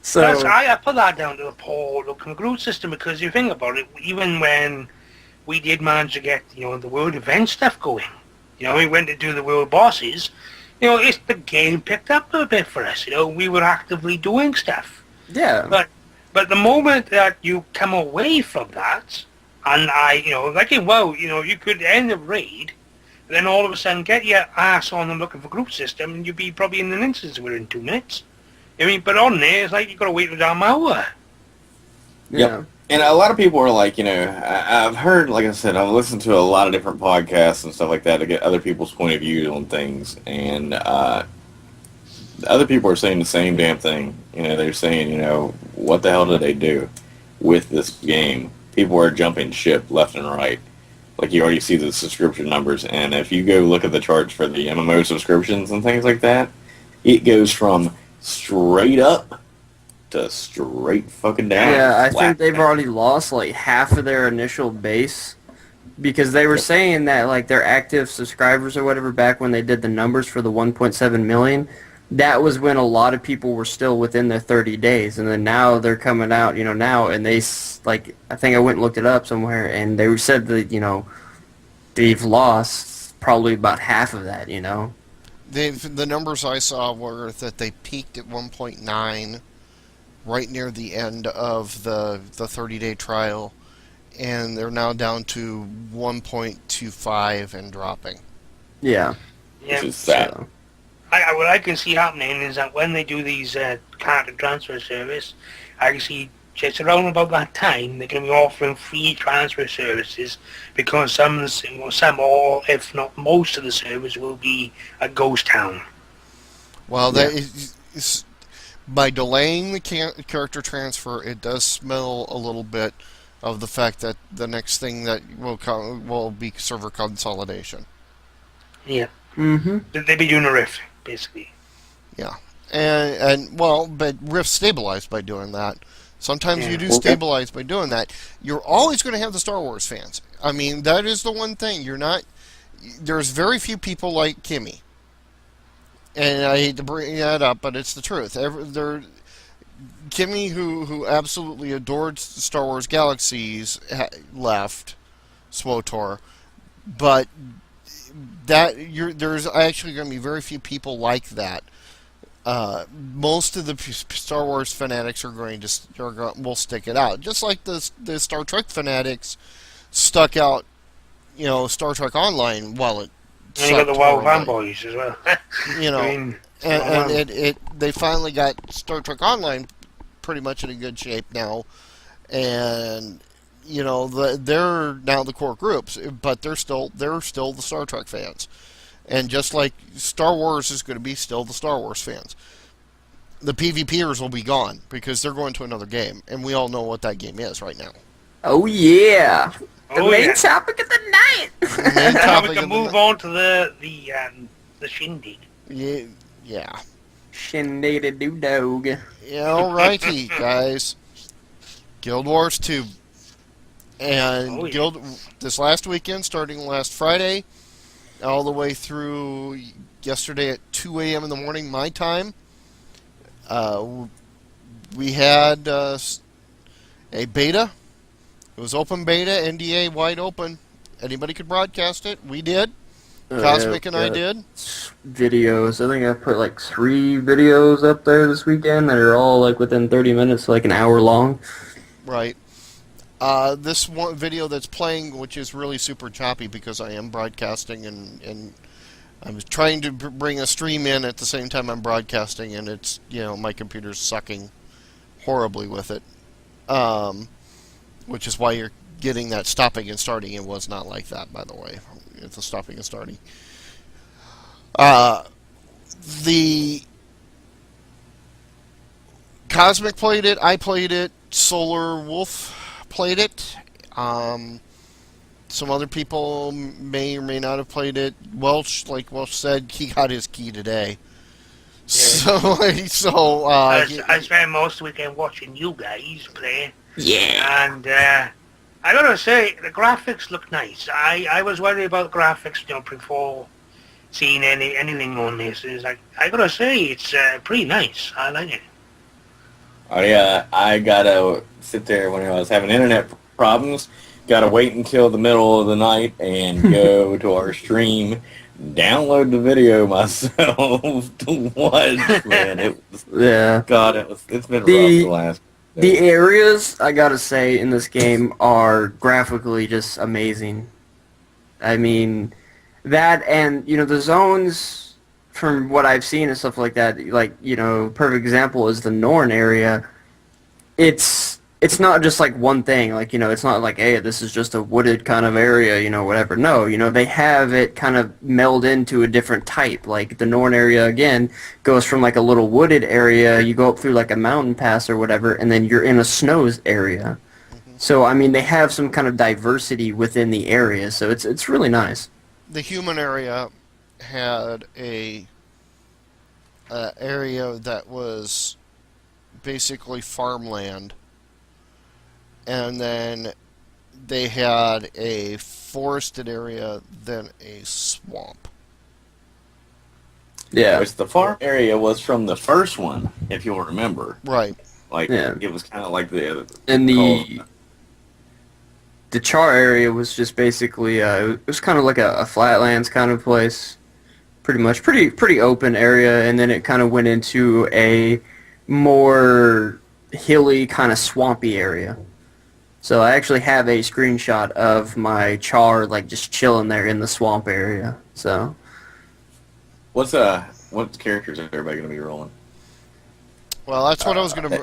So I put that down to the poor looking group system because you think about it, even when we did manage to get, the world event stuff going, we went to do the world bosses, it's the game picked up a bit for us, we were actively doing stuff. yeah. But the moment that you come away from that, and like in WoW, you could end a raid, and then all of a sudden get your ass on and looking for group system, and you'd be probably in an instance within 2 minutes. I mean, but on there, it's like you got to wait a damn hour. Yeah. And a lot of people are like, I've heard, like I said, I've listened to a lot of different podcasts and stuff like that to get other people's point of view on things, and other people are saying the same damn thing. They're saying, what the hell did they do with this game? People are jumping ship left and right. Like, you already see the subscription numbers, and if you go look at the charts for the MMO subscriptions and things like that, it goes from straight up to straight fucking down. Yeah, I Flat. think they've already lost like half of their initial base because they were saying that like their active subscribers or whatever back when they did the numbers for the 1.7 million, that was when a lot of people were still within their 30 days, and then now they're coming out, now, and they like I think I went and looked it up somewhere, and they said that they've lost probably about half of that, The numbers I saw were that they peaked at 1.9 right near the end of the 30-day trial, and they're now down to 1.25 and dropping. Yeah. Which is sad. So, What I can see happening is that when they do these character transfer service, I can see just around about that time they're going to be offering free transfer services because some or if not most of the servers will be a ghost town. Well, Yeah. that is, by delaying the character transfer, it does smell a little bit of the fact that the next thing that will be server consolidation. Yeah. Mm-hmm. They'd be doing a rift, basically. Yeah, and well, but Rift stabilized by doing that. Sometimes Yeah. you do Okay. stabilize by doing that. You're always going to have the Star Wars fans. I mean, that is the one thing. You're not. There's very few people like Kimmy, and I hate to bring that up, but it's the truth. Kimmy, who absolutely adored Star Wars Galaxies, left SWOTOR, but there's actually going to be very few people like that. Most of the Star Wars fanatics will stick it out, just like the Star Trek fanatics stuck out, Star Trek Online while it And you got the sucked WoW horribly. fanboys as well. You know, I mean, and they finally got Star Trek Online pretty much in a good shape now, and they're now the core groups, but they're still the Star Trek fans, and just like Star Wars is going to be still the Star Wars fans. The PvPers will be gone because they're going to another game, and we all know what that game is right now. Oh yeah. The Oh, main yeah. topic of the night. The main now topic we can of the move on to the shindig. Yeah. Shindig doo dog. Yeah, alrighty, guys. Guild Wars 2. And Oh, yeah. this last weekend, starting last Friday, all the way through yesterday at 2 a.m. in the morning, my time, we had a beta. It was open beta, NDA wide open. Anybody could broadcast it. We did. Cosmic and I did. Videos. I think I put like 3 videos up there this weekend that are all like within 30 minutes, like an hour long. Right. This one video that's playing, which is really super choppy because I am broadcasting and I'm trying to bring a stream in at the same time I'm broadcasting, and it's, my computer's sucking horribly with it. Which is why you're getting that stopping and starting. It was not like that, by the way. It's a stopping and starting. The Cosmic played it. I played it. Solar Wolf played it. Some other people may or may not have played it. Welch, like Welch said, he got his key today. Yeah. So I spent most of the weekend watching you guys play. Yeah. And I gotta say, the graphics look nice. I was worried about graphics, before seeing anything on this. Is like, I gotta say, it's pretty nice. I like it. Oh yeah, I gotta sit there when I was having internet problems. Gotta wait until the middle of the night and go to our stream, download the video myself to watch. Man, it was. Yeah. God, it's been rough the last. The areas, I gotta say, in this game are graphically just amazing. I mean, that and, the zones, from what I've seen and stuff like that, like, perfect example is the Norn area. It's not just like one thing, like, it's not like, hey, this is just a wooded kind of area, whatever. No, they have it kind of meld into a different type. Like, the Norn area, again, goes from like a little wooded area, you go up through like a mountain pass or whatever, and then you're in a snows area. Mm-hmm. So, I mean, they have some kind of diversity within the area, so it's really nice. The human area had a area that was basically farmland, and then they had a forested area, then a swamp. Yeah. Which the farm area was from the first one, if you'll remember. Right. Like, Yeah. it was kind of like the... And the char area was just basically, it was kind of like a flatlands kind of place. Pretty much. Pretty open area, and then it kind of went into a more hilly, kind of swampy area. So I actually have a screenshot of my char, like, just chilling there in the swamp area. So... What characters are everybody going to be rolling? Well, that's what I was going to...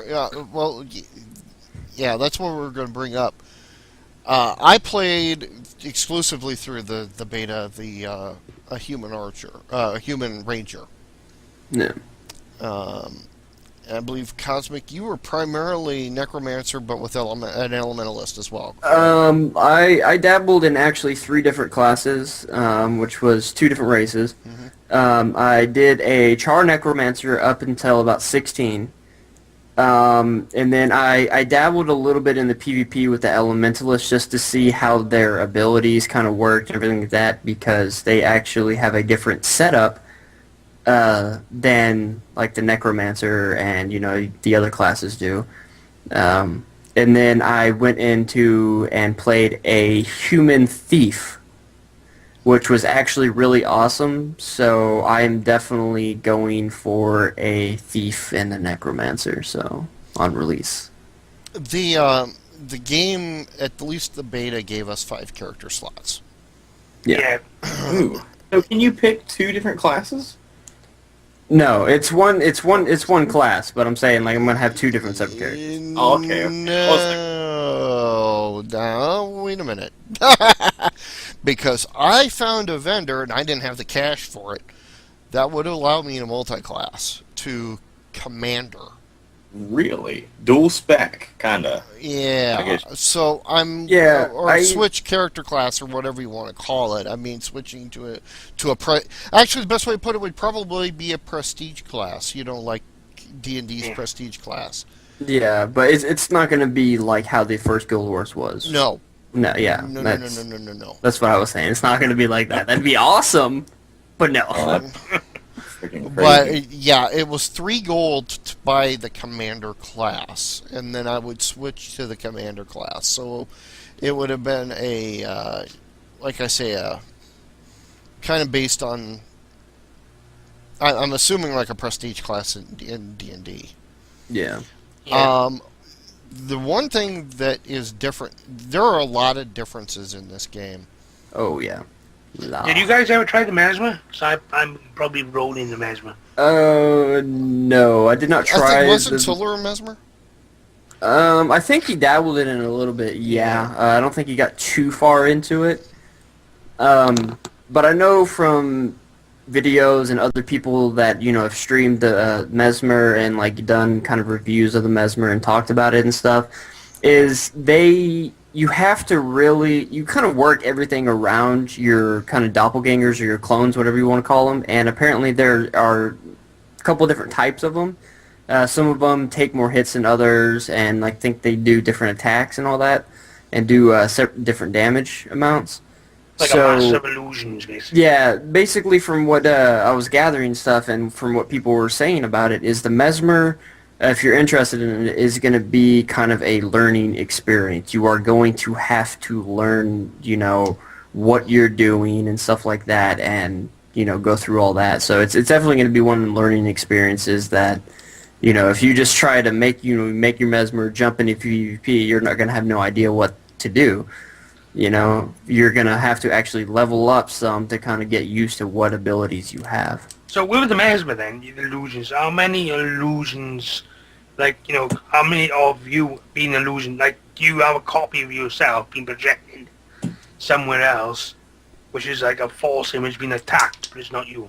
that's what we were going to bring up. I played exclusively through the beta a human archer, a human ranger. Yeah. I believe Cosmic, you were primarily Necromancer, but with an Elementalist as well. I dabbled in actually 3 different classes, which was 2 different races. I did a Char Necromancer up until about 16. And then I dabbled a little bit in the PvP with the Elementalists just to see how their abilities kind of worked and everything like that, because they actually have a different setup than like the Necromancer and the other classes do. And then I went into and played a Human Thief, which was actually really awesome. So I am definitely going for a Thief and a Necromancer. So on release, The game, at least the beta, gave us 5 character slots. Yeah. Ooh. So can you pick 2 different classes? No, it's one class. But I'm saying like I'm gonna have 2 different sub characters. Oh, okay. No, now wait a minute. Because I found a vendor, and I didn't have the cash for it, that would allow me to multi-class to Commander. Really? Dual spec, kinda. I Yeah, guess. so I'm or switch character class or whatever you want to call it. I mean, switching to a actually the best way to put it would probably be a prestige class. Like D&D's prestige class. Yeah, but it's not gonna be like how the first Guild Wars was. No, No, yeah, no. that's what I was saying. It's not gonna be like that. That'd be awesome, but no. Oh, that's freaking But crazy. yeah, it was 3 gold to buy the commander class, and then I would switch to the commander class. So it would have been like I say, kind of based on. I'm assuming like a prestige class in D&D. Yeah. The one thing that is different, there are a lot of differences in this game. Oh yeah. Did you guys ever try the Mesmer? So I'm probably rolling the Mesmer. No, I did not I try. think, wasn't Solar a Mesmer? I think he dabbled in it a little bit. Yeah. I don't think he got too far into it. But I know from videos and other people that have streamed the Mesmer and like done kind of reviews of the Mesmer and talked about it and stuff, is you have to really kind of work everything around your kind of doppelgangers or your clones, whatever you want to call them. And apparently there are a couple different types of them. Some of them take more hits than others, and like think they do different attacks and all that, and do different damage amounts. Like a master of illusions, basically. Yeah, basically from what I was gathering stuff and from what people were saying about it is the Mesmer, if you're interested in it, is going to be kind of a learning experience. You are going to have to learn, what you're doing and stuff like that, and go through all that. So it's definitely going to be one of the learning experiences that, if you just try to make your Mesmer jump into PvP, you're not going to have no idea what to do. You're going to have to actually level up some to kind of get used to what abilities you have. So with the Mesmer then, the illusions, how many illusions, how many of you being illusion, do you have a copy of yourself being projected somewhere else, which is like a false image being attacked, but it's not you?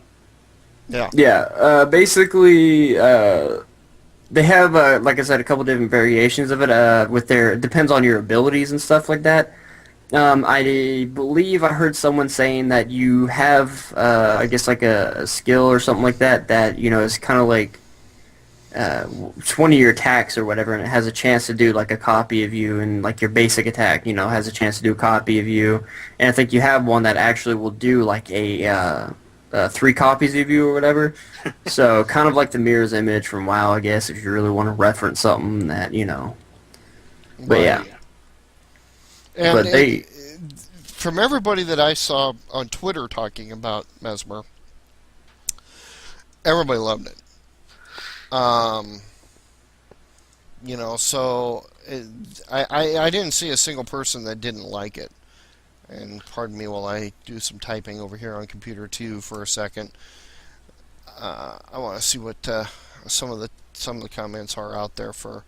Yeah. Yeah, basically, they have, like I said, a couple different variations of it, it depends on your abilities and stuff like that. I believe I heard someone saying that you have, I guess like a skill or something like that, is kind of like, it's one of your attacks or whatever, and it has a chance to do like a copy of you, and like your basic attack, has a chance to do a copy of you. And I think you have one that actually will do like a 3 copies of you or whatever. So kind of like the mirror's image from WoW, I guess, if you really want to reference something that, But yeah. And But from everybody that I saw on Twitter talking about Mesmer, everybody loved it. So I didn't see a single person that didn't like it. And pardon me while I do some typing over here on computer 2 for a second. I want to see what some of the comments are out there for.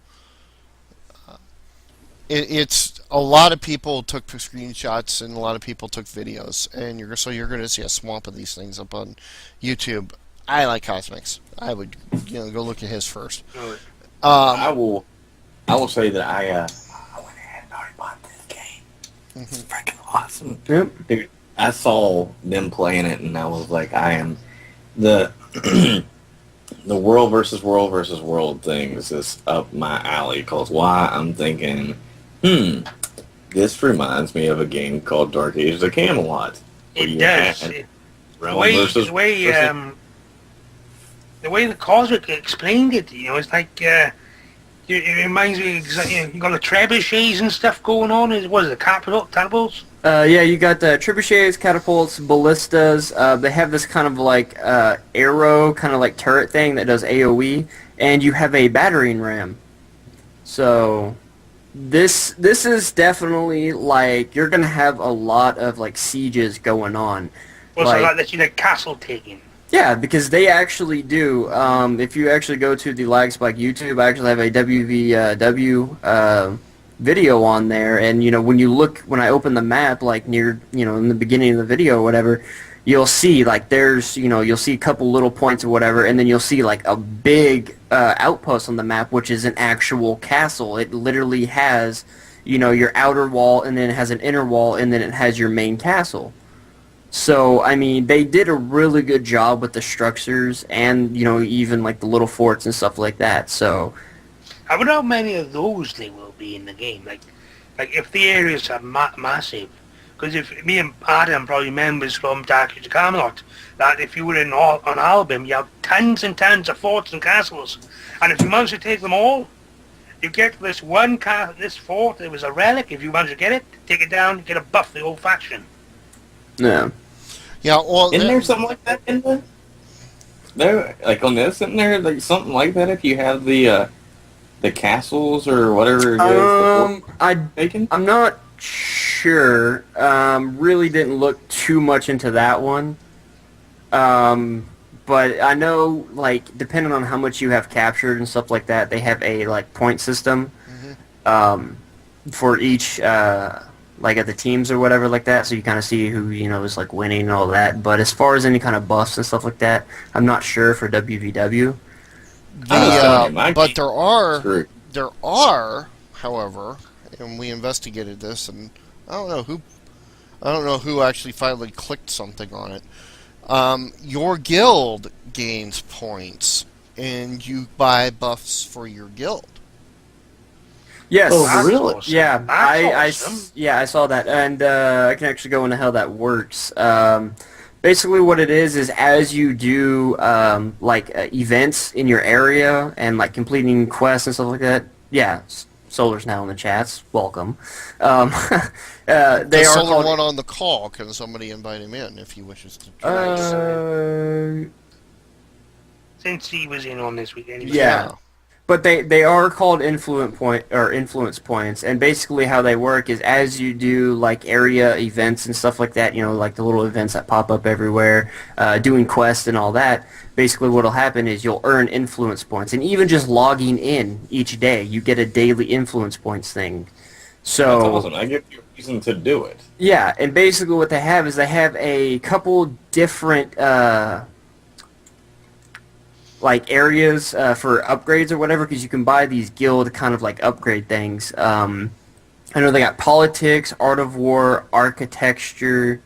It's a lot of people took screenshots and a lot of people took videos, and you're going to see a swamp of these things up on YouTube. I like Cosmics. I would go look at his first. Oh, I will say that I went ahead and already bought this game. It's freaking awesome. Yep. Dude, I saw them playing it, and I was like, I am the the world versus world thing is just up my alley. Cause why? I'm thinking, this reminds me of a game called Dark Ages of Camelot. where it you does. had The realm way versus- the way the Cosmic explained it, it's like it reminds me. You got the trebuchets and stuff going on. What is it, catapults? Yeah, you got the trebuchets, catapults, ballistas. They have this kind of like arrow, kind of like turret thing that does AoE, and you have a battering ram. So this is definitely like you're gonna have a lot of like sieges going on. Well, so like that, castle taking. Yeah, because they actually do. If you actually go to the LagSpike YouTube, I actually have a WVW video on there, and when I open the map, like near in the beginning of the video or whatever, you'll see like there's you'll see a couple little points or whatever, and then you'll see like a big outpost on the map, which is an actual castle. It literally has your outer wall, and then it has an inner wall, and then it has your main castle. So, I mean, they did a really good job with the structures and, even like the little forts and stuff like that. So, I wonder how many of those there will be in the game. Like if the areas are massive. Because if me and Adam probably members from Dark Age of Camelot, that if you were on Album, you have tons and tons of forts and castles. And if you manage to take them all, you get this this fort. It was a relic. If you manage to get it, take it down, you get a buff the old faction. yeah. Yeah, well, Isn't there something like that in there? Like on this, isn't there like something like that if you have the castles or whatever it is? I'm not sure. Really didn't look too much into that one. But I know, like, depending on how much you have captured and stuff like that, they have a like point system for each like at the teams or whatever like that, so you kind of see who is like winning and all that. But as far as any kind of buffs and stuff like that, I'm not sure for WVW. But True. there are, however, and we investigated this, and I don't know who actually finally clicked something on it. Your guild gains points, and you buy buffs for your guild. Yes. Oh, That's really? awesome. Yeah, That's awesome. I saw that, and I can actually go into how that works. Basically, what it is as you do events in your area and like completing quests and stuff like that. Yeah, Solar's now in the chats. Welcome. They are Solar called. one on the call. Can somebody invite him in if he wishes to join? Since he was in on this week anyway. Yeah. But they are called influence points, and basically how they work is as you do like area events and stuff like that, like the little events that pop up everywhere, doing quests and all that. Basically, what'll happen is you'll earn influence points, and even just logging in each day, you get a daily influence points thing. So That's awesome. I give you a reason to do it. yeah, and basically what they have is they have a couple different like areas for upgrades or whatever, because you can buy these guild kind of like upgrade things. I know they got politics, art of war, architecture,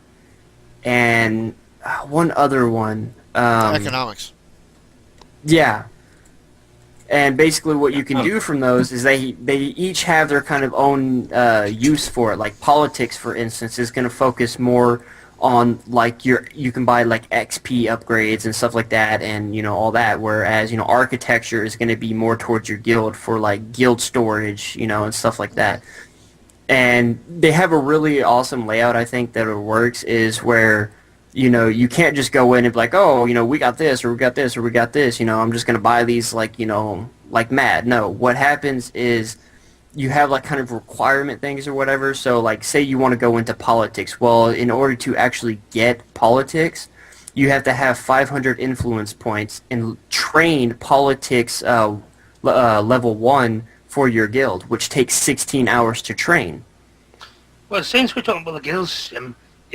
and one other one. Economics. Yeah. And basically what you can do from those is they each have their kind of own use for it. Like politics, for instance, is going to focus more on like you can buy like XP upgrades and stuff like that, and all that, whereas architecture is going to be more towards your guild for like guild storage, and stuff like that. And they have a really awesome layout, I think, that it works is where you can't just go in and be like, oh, we got this or we got this or we got this, I'm just going to buy these like like mad. No, what happens is you have like kind of requirement things or whatever. So like say you want to go into politics. Well, in order to actually get politics, you have to have 500 influence points and train politics level 1 for your guild, which takes 16 hours to train. Well, since we're talking about the guilds,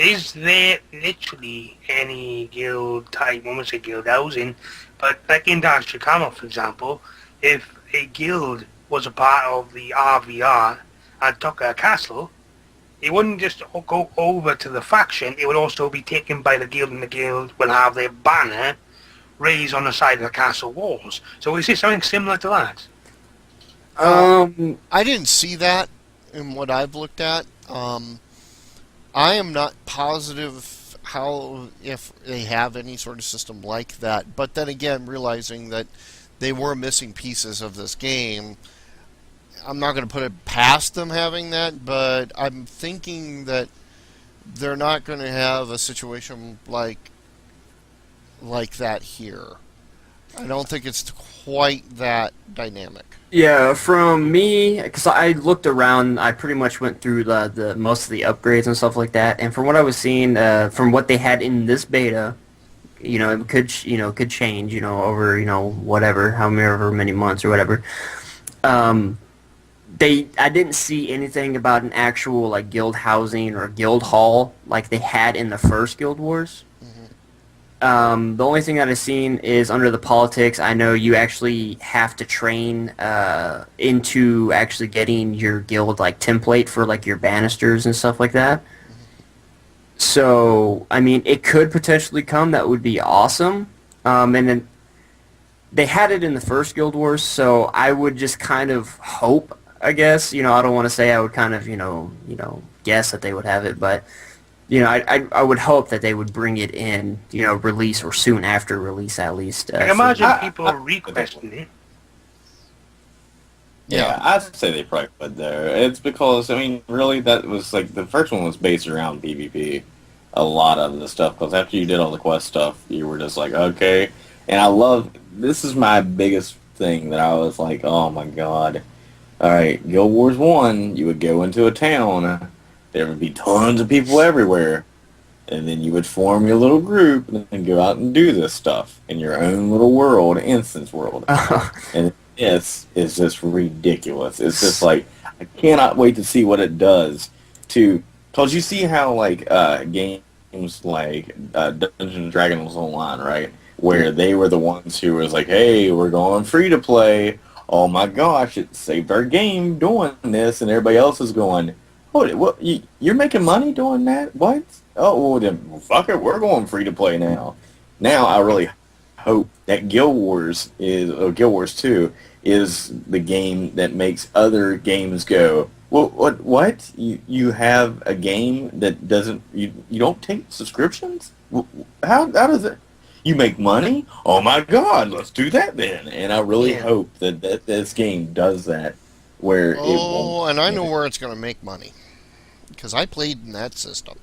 is there literally any guild type, I won't say guild housing, but like in Dark Chicago, for example, if a guild was a part of the RVR and took a castle, it wouldn't just go over to the faction, it would also be taken by the guild, and the guild will have their banner raised on the side of the castle walls. So is it something similar to that? I didn't see that in what I've looked at. I am not positive if they have any sort of system like that. But then again, realizing that they were missing pieces of this game, I'm not going to put it past them having that, but I'm thinking that they're not going to have a situation like that here. I don't think it's quite that dynamic. Yeah, from me, because I looked around, I pretty much went through the most of the upgrades and stuff like that, and from what I was seeing, from what they had in this beta, it could change, over, whatever, however many months or whatever. I didn't see anything about an actual like guild housing or guild hall like they had in the first Guild Wars. The only thing that I've seen is under the politics. I know you actually have to train into actually getting your guild like template for like your banisters and stuff like that. So I mean, it could potentially come. That would be awesome. And then they had it in the first Guild Wars, so I would just kind of hope. I guess I don't want to say I would kind of guess that they would have it, but. I would hope that they would bring it in, release or soon after release at least. I can imagine people requesting it. Yeah, I'd say they probably would there. It's because, I mean, really, that was like, the first one was based around PvP. A lot of the stuff, because after you did all the quest stuff, you were just like, okay. And this is my biggest thing that I was like, oh my god. Alright, Guild Wars 1, you would go into a town. There would be tons of people everywhere, and then you would form your little group and go out and do this stuff in your own little world, instance world. And this is just ridiculous. It's just like, I cannot wait to see what it does because you see how like games like Dungeons and Dragons Online, right, where they were the ones who was like, hey, we're going free to play. Oh my gosh, it saved our game doing this, and everybody else is going, oh, what? You're making money doing that? What? Oh, well, then fuck it. We're going free to play now. Now, I really hope that Guild Wars 2 is the game that makes other games go, well, what? You have a game that doesn't, you don't take subscriptions? How does it? You make money? Oh my god, let's do that then. And I really hope that this game does that. Where it won't, and I know where it's going to make money, because I played in that system.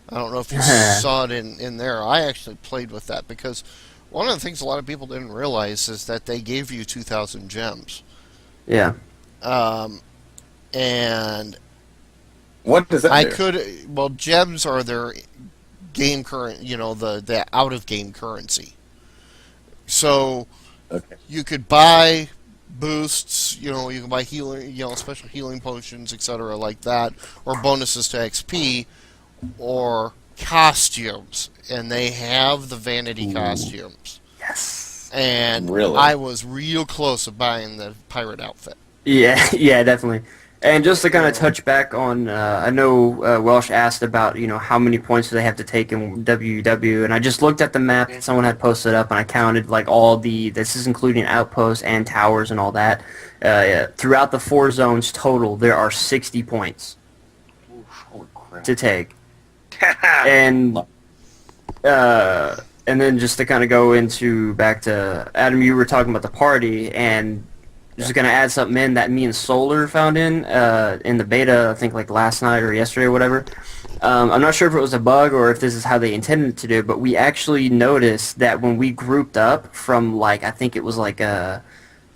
I don't know if you saw it in there. I actually played with that, because one of the things a lot of people didn't realize is that they gave you 2,000 gems. Yeah. And what does that do? Well, gems are their game current, the out of game currency. So you could buy boosts, you can buy healing, special healing potions, etc., like that, or bonuses to XP, or costumes, and they have the vanity costumes. Yes. And really? I was real close of buying the pirate outfit. Yeah, yeah, definitely. And just to kind of touch back on, I know Welsh asked about, how many points do they have to take in WW, and I just looked at the map that someone had posted up, and I counted, like, this is including outposts and towers and all that. Throughout the 4 zones total, there are 60 points to take. And then just to kind of go back to, Adam, you were talking about the party, and just going to add something in that me and Solar found in the beta, I think like last night or yesterday or whatever. I'm not sure if it was a bug or if this is how they intended to do, but we actually noticed that when we grouped up from like, I think it was like a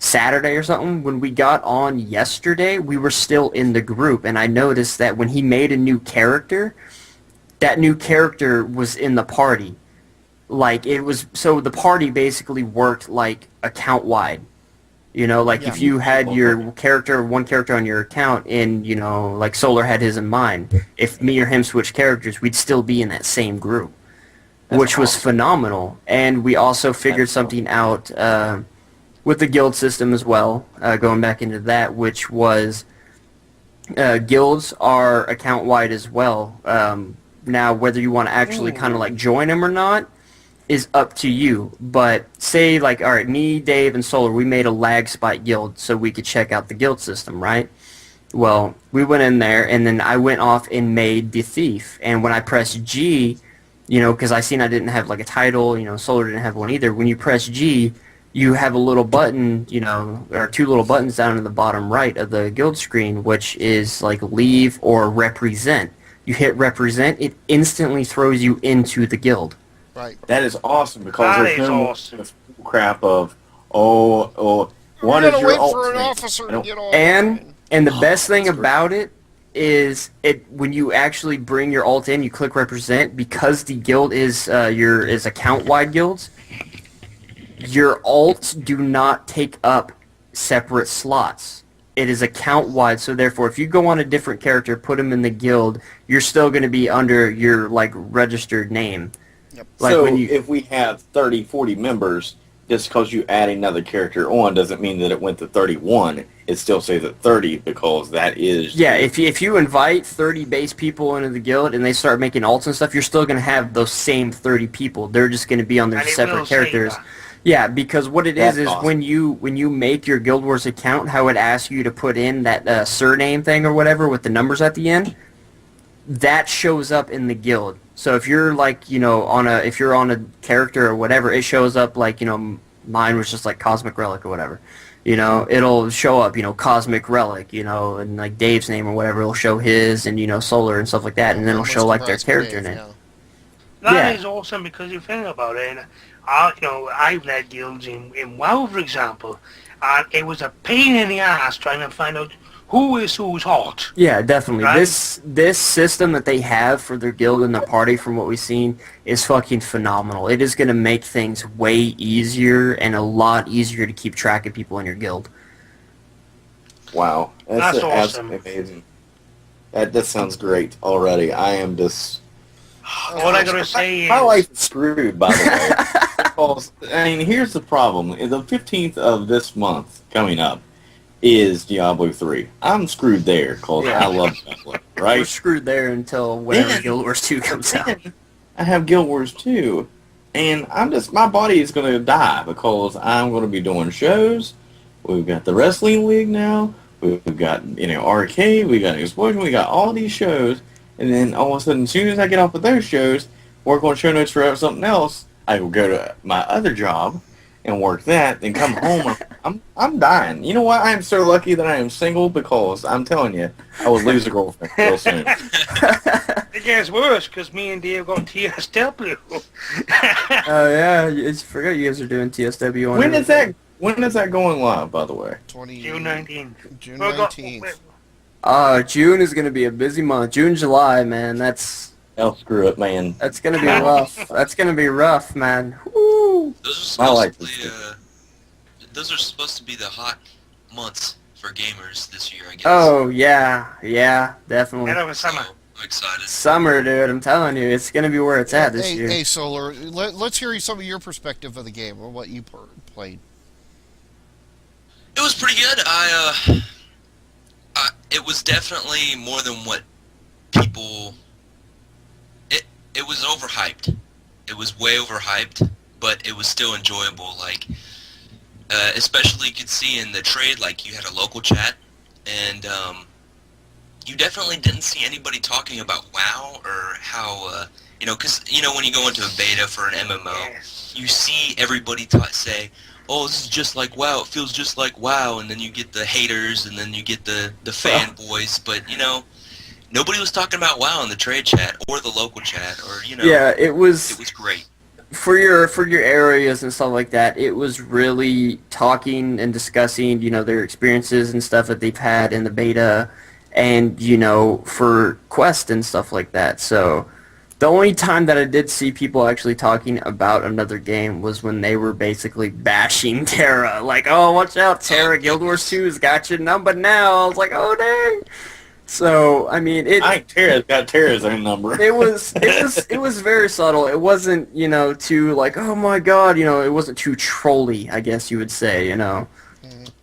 Saturday or something, when we got on yesterday, we were still in the group, and I noticed that when he made a new character, that new character was in the party. Like, it was, so the party basically worked like account-wide. You know, like Yeah. if you had your one character on your account, and like Solar had his in mine, if me or him switched characters, we'd still be in that same group, That's which was awesome. phenomenal. And we also figured That's something out with the guild system as well, going back into that, which was guilds are account-wide as well. Now, whether you want to actually kind of like join them or not is up to you. But say, like, all right, me, Dave, and Solar, we made a LagSpike guild so we could check out the guild system, right? Well, we went in there, and then I went off and made the thief. And when I pressed G, because I seen I didn't have like a title, Solar didn't have one either. When you press G, you have a little button, or two little buttons down in the bottom right of the guild screen, which is like leave or represent. You hit represent, it instantly throws you into the guild. Right. That is awesome because That there's is no awesome. crap of what We're is gonna your wait alt for an name? officer I to don't- get on. And the best thing that's great. about it is when you actually bring your alt in, you click represent, because the guild is account wide guilds. Your alts do not take up separate slots. It is account wide, so therefore, if you go on a different character, put them in the guild, you're still going to be under your like registered name. Yep. Like so when you, if we have 30, 40 members, just because you add another character on doesn't mean that it went to 31. It still stays at 30 because that is... yeah, if you invite 30 base people into the guild and they start making alts and stuff, you're still going to have those same 30 people. They're just going to be on their And it separate will say characters. that. Yeah, because what it That's is awesome. when you make your Guild Wars account, how it asks you to put in that surname thing or whatever with the numbers at the end, that shows up in the guild. So if you're like if you're on a character or whatever, it shows up like mine was just like Cosmic Relic or whatever. It'll show up Cosmic Relic, and like Dave's name or whatever. It'll show his and Solar and stuff like that, and then it'll Almost show like their surprised character Dave, name. yeah. That is Yeah. awesome because you think about it. And, I've led guilds in WoW, for example, and it was a pain in the ass trying to find out who is who's hot. Yeah, definitely. Right? This system that they have for their guild and their party, from what we've seen, is fucking phenomenal. It is going to make things way easier and a lot easier to keep track of people in your guild. Wow. That's awesome. absolutely amazing. That sounds great already. I am just... All I gotta say My is, life is screwed, by the way. Because, here's the problem. The 15th of this month coming up is Diablo 3. I'm screwed there because Yeah. I love Diablo, We're right? screwed there until whenever Then- Guild Wars 2 comes out. Then I have Guild Wars 2. And my body is going to die because I'm going to be doing shows. We've got the Wrestling League now. We've got, Arcade. We got XpLosion. We got all these shows. And then all of a sudden, as soon as I get off of those shows, work on show notes for something else, I will go to my other job and work that, then come home. I'm dying. You know what? I am so lucky that I am single because I'm telling you, I will lose a girlfriend real soon. it gets worse because me and Dave got TSW. Oh yeah, I forgot you guys are doing TSW on When is everything. that? When is that going live? By the way, 20, June 19th. June Well, 19th. June is gonna be a busy month. June, July, man. That's screw it, man. gonna be rough. That's gonna be rough, man. Woo. Those I are like supposed to this be those are supposed to be the hot months for gamers this year, I guess. Oh yeah, definitely. Head over summer. So, I'm excited. Summer, dude. I'm telling you, it's gonna be where it's at this hey, year. Hey, Solar, let's hear some of your perspective of the game or what you played. It was pretty good. It was definitely more than what people. It was overhyped. It was way overhyped, but it was still enjoyable. Like, especially you could see in the trade, like you had a local chat, and you definitely didn't see anybody talking about WoW or how because when you go into a beta for an MMO, Yes. you see everybody say, "Oh, this is just like WoW. It feels just like WoW," and then you get the haters, and then you get the fanboys. But nobody was talking about WoW in the trade chat or the local chat, or Yeah, it was it was great. for your areas and stuff like that. It was really talking and discussing, their experiences and stuff that they've had in the beta, and for Quest and stuff like that. So, The only time that I did see people actually talking about another game was when they were basically bashing Terra. Like, oh, watch out, Terra, Guild Wars 2 has got you numbered now. I was like, oh, dang. So, I mean, I think Tara's got Tara's own number. it was very subtle. It wasn't, too like, oh my god, it wasn't too trolly, I guess you would say,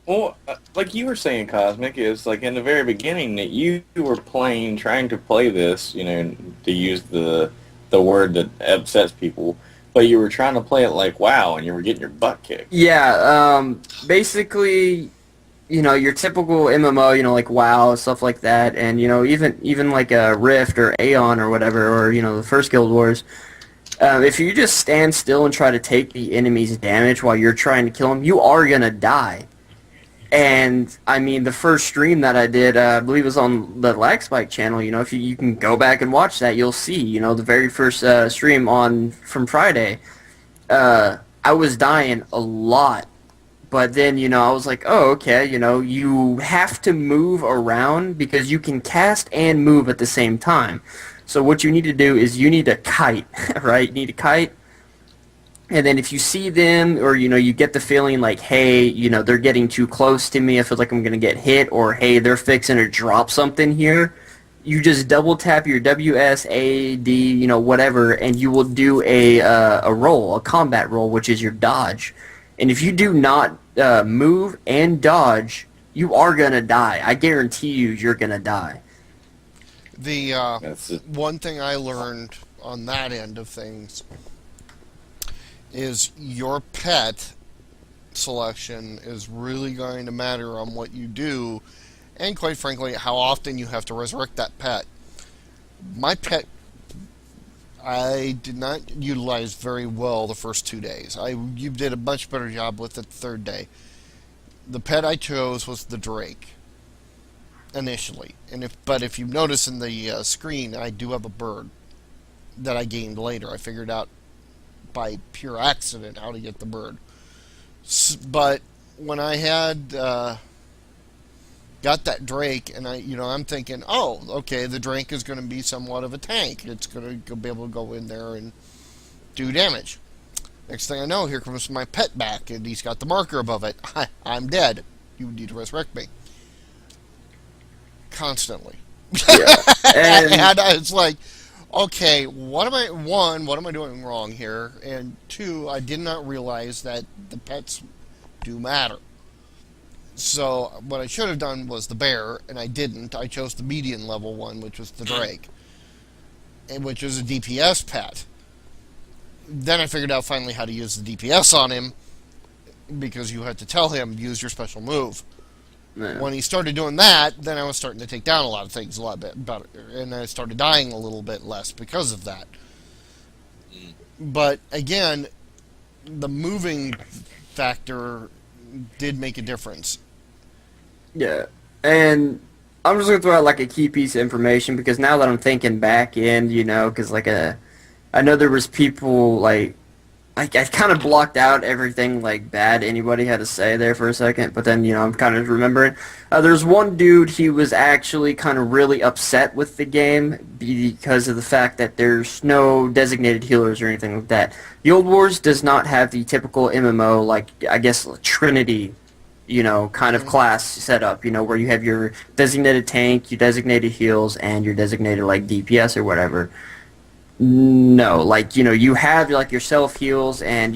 Well, like you were saying, Cosmic, is like in the very beginning that you were trying to play this, to use the word that upsets people, but you were trying to play it like WoW, and you were getting your butt kicked. Yeah, basically, your typical MMO, like WoW, stuff like that, and, even like a Rift or Aeon or whatever, or, the first Guild Wars, if you just stand still and try to take the enemy's damage while you're trying to kill them, you are gonna die. And, I mean, the first stream that I did, I believe it was on the LagSpike channel, if you can go back and watch that, you'll see, the very first stream from Friday, I was dying a lot. But then, I was like, oh, okay, you have to move around because you can cast and move at the same time. So what you need to do is you need to kite, right? You need to kite. And then if you see them or, you get the feeling like, hey, they're getting too close to me, I feel like I'm going to get hit, or, hey, they're fixing to drop something here, you just double tap your WSAD, whatever, and you will do a roll, a combat roll, which is your dodge. And if you do not move and dodge, you are going to die. I guarantee you're going to die. The one thing I learned on that end of things is your pet selection is really going to matter on what you do, and quite frankly, how often you have to resurrect that pet. My pet, I did not utilize very well the first 2 days. You did a much better job with it the third day. The pet I chose was the Drake initially, but if you notice in the screen, I do have a bird that I gained later. I figured out by pure accident how to get the bird. But when I had got that Drake, and I'm thinking, oh, okay, the Drake is going to be somewhat of a tank. It's going to be able to go in there and do damage. Next thing I know, here comes my pet back, and he's got the marker above it. I'm dead. You need to resurrect me. Constantly. Yeah. And it's like, okay, what am I doing wrong here? And two, I did not realize that the pets do matter. So what I should have done was the bear, and I didn't. I chose the median level one, which was the Drake, and which is a DPS pet. Then I figured out finally how to use the DPS on him, because you had to tell him, use your special move. Yeah. When he started doing that, then I was starting to take down a lot of things a lot bit better, and I started dying a little bit less because of that. But again, the moving factor did make a difference. Yeah, and I'm just going to throw out like a key piece of information, because now that I'm thinking back in, because I know there was people like, I kind of blocked out everything like bad anybody had to say there for a second, but then, I'm kind of remembering. There's one dude, he was actually kind of really upset with the game because of the fact that there's no designated healers or anything like that. Guild Wars does not have the typical MMO, like, I guess, Trinity, kind of class setup, where you have your designated tank, your designated heals, and your designated, like, DPS or whatever. No, like, you have, like, your self-heals, and,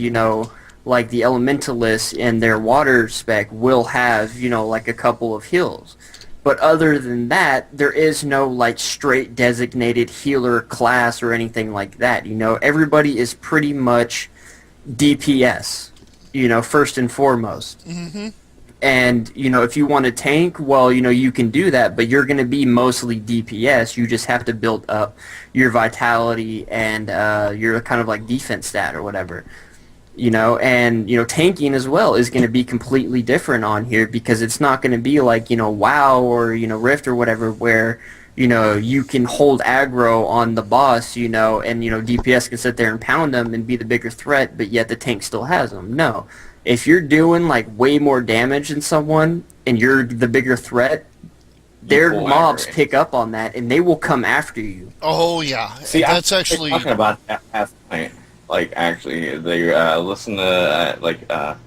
like, the elementalists in their water spec will have, like, a couple of heals. But other than that, there is no, like, straight designated healer class or anything like that. Everybody is pretty much DPS, first and foremost. Mm-hmm. And, if you want to tank, well, you can do that, but you're going to be mostly DPS. You just have to build up your vitality and your kind of like defense stat or whatever. And, tanking as well is going to be completely different on here, because it's not going to be like, WoW or, Rift or whatever, where, you can hold aggro on the boss, and, DPS can sit there and pound them and be the bigger threat, but yet the tank still has them. No. If you're doing like way more damage than someone and you're the bigger threat, their pull mobs aggro. pick up on that, and they will come after you. Oh yeah, See, that's I was actually talking about that last night. Like, actually, they listen to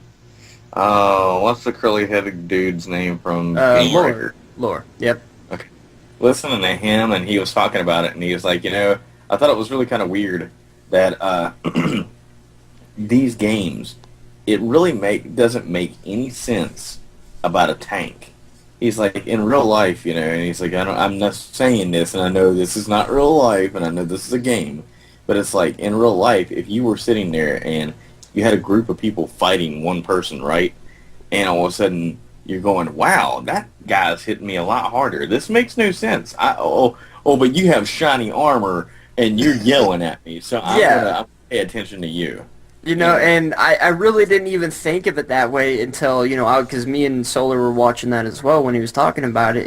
what's the curly-headed dude's name from Game Breaker? Lore. Yep. Okay, listening to him, and he was talking about it, and he was like, I thought it was really kind of weird that these games, it really doesn't make any sense about a tank. He's like, in real life, and he's like, I'm not saying this, and I know this is not real life, and I know this is a game, but it's like, in real life, if you were sitting there and you had a group of people fighting one person, right, and all of a sudden you're going, wow, that guy's hitting me a lot harder. This makes no sense. But you have shiny armor, and you're yelling at me, so I'm gonna pay attention to you. And I really didn't even think of it that way until, because me and Solar were watching that as well when he was talking about it,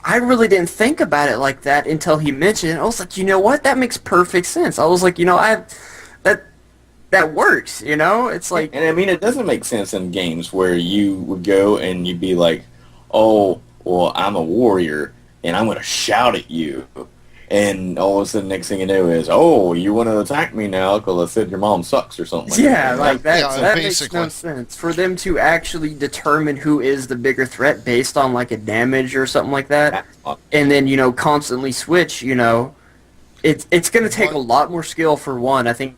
I really didn't think about it like that until he mentioned it. I was like, you know what? That makes perfect sense. I was like, that works, It's like... And I mean, it doesn't make sense in games where you would go and you'd be like, oh, well, I'm a warrior, and I'm going to shout at you. And all of a sudden, next thing you know is, oh, you want to attack me now because I said your mom sucks or something like that. Like that. Yeah, that makes basically. no sense. For them to actually determine who is the bigger threat based on like a damage or something like that, and then constantly switch. It's going to take a lot more skill for one. I think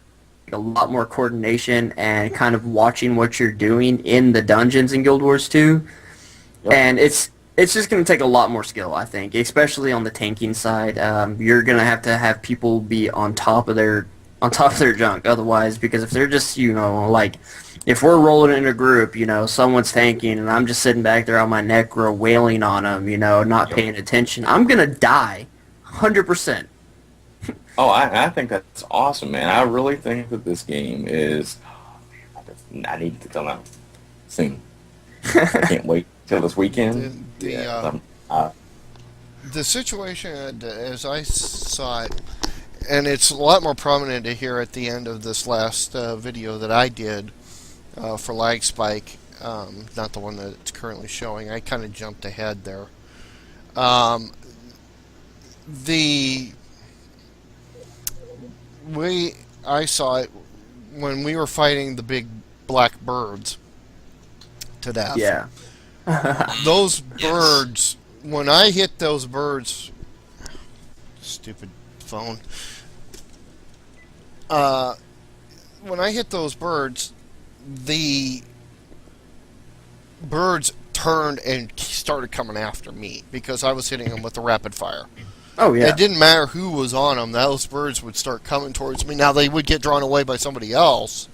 a lot more coordination and kind of watching what you're doing in the dungeons in Guild Wars 2, and it's just going to take a lot more skill, I think, especially on the tanking side. You're going to have people be on top of their junk, otherwise, because if they're just, like, if we're rolling in a group, someone's tanking, and I'm just sitting back there on my necro wailing on them, not paying attention, I'm going to die, 100%. Oh, I think that's awesome, man. I really think that this game is... I need it to come out soon. I can't wait till this weekend. The situation, as I saw it, and it's a lot more prominent here at the end of this last video that I did for LagSpike, not the one that's currently showing. I kind of jumped ahead there. I saw it when we were fighting the big black birds to death. Yeah. Those birds, when I hit those birds, stupid phone. When I hit those birds, the birds turned and started coming after me because I was hitting them with the rapid fire. Oh, yeah. It didn't matter who was on them. Those birds would start coming towards me. Now, they would get drawn away by somebody else.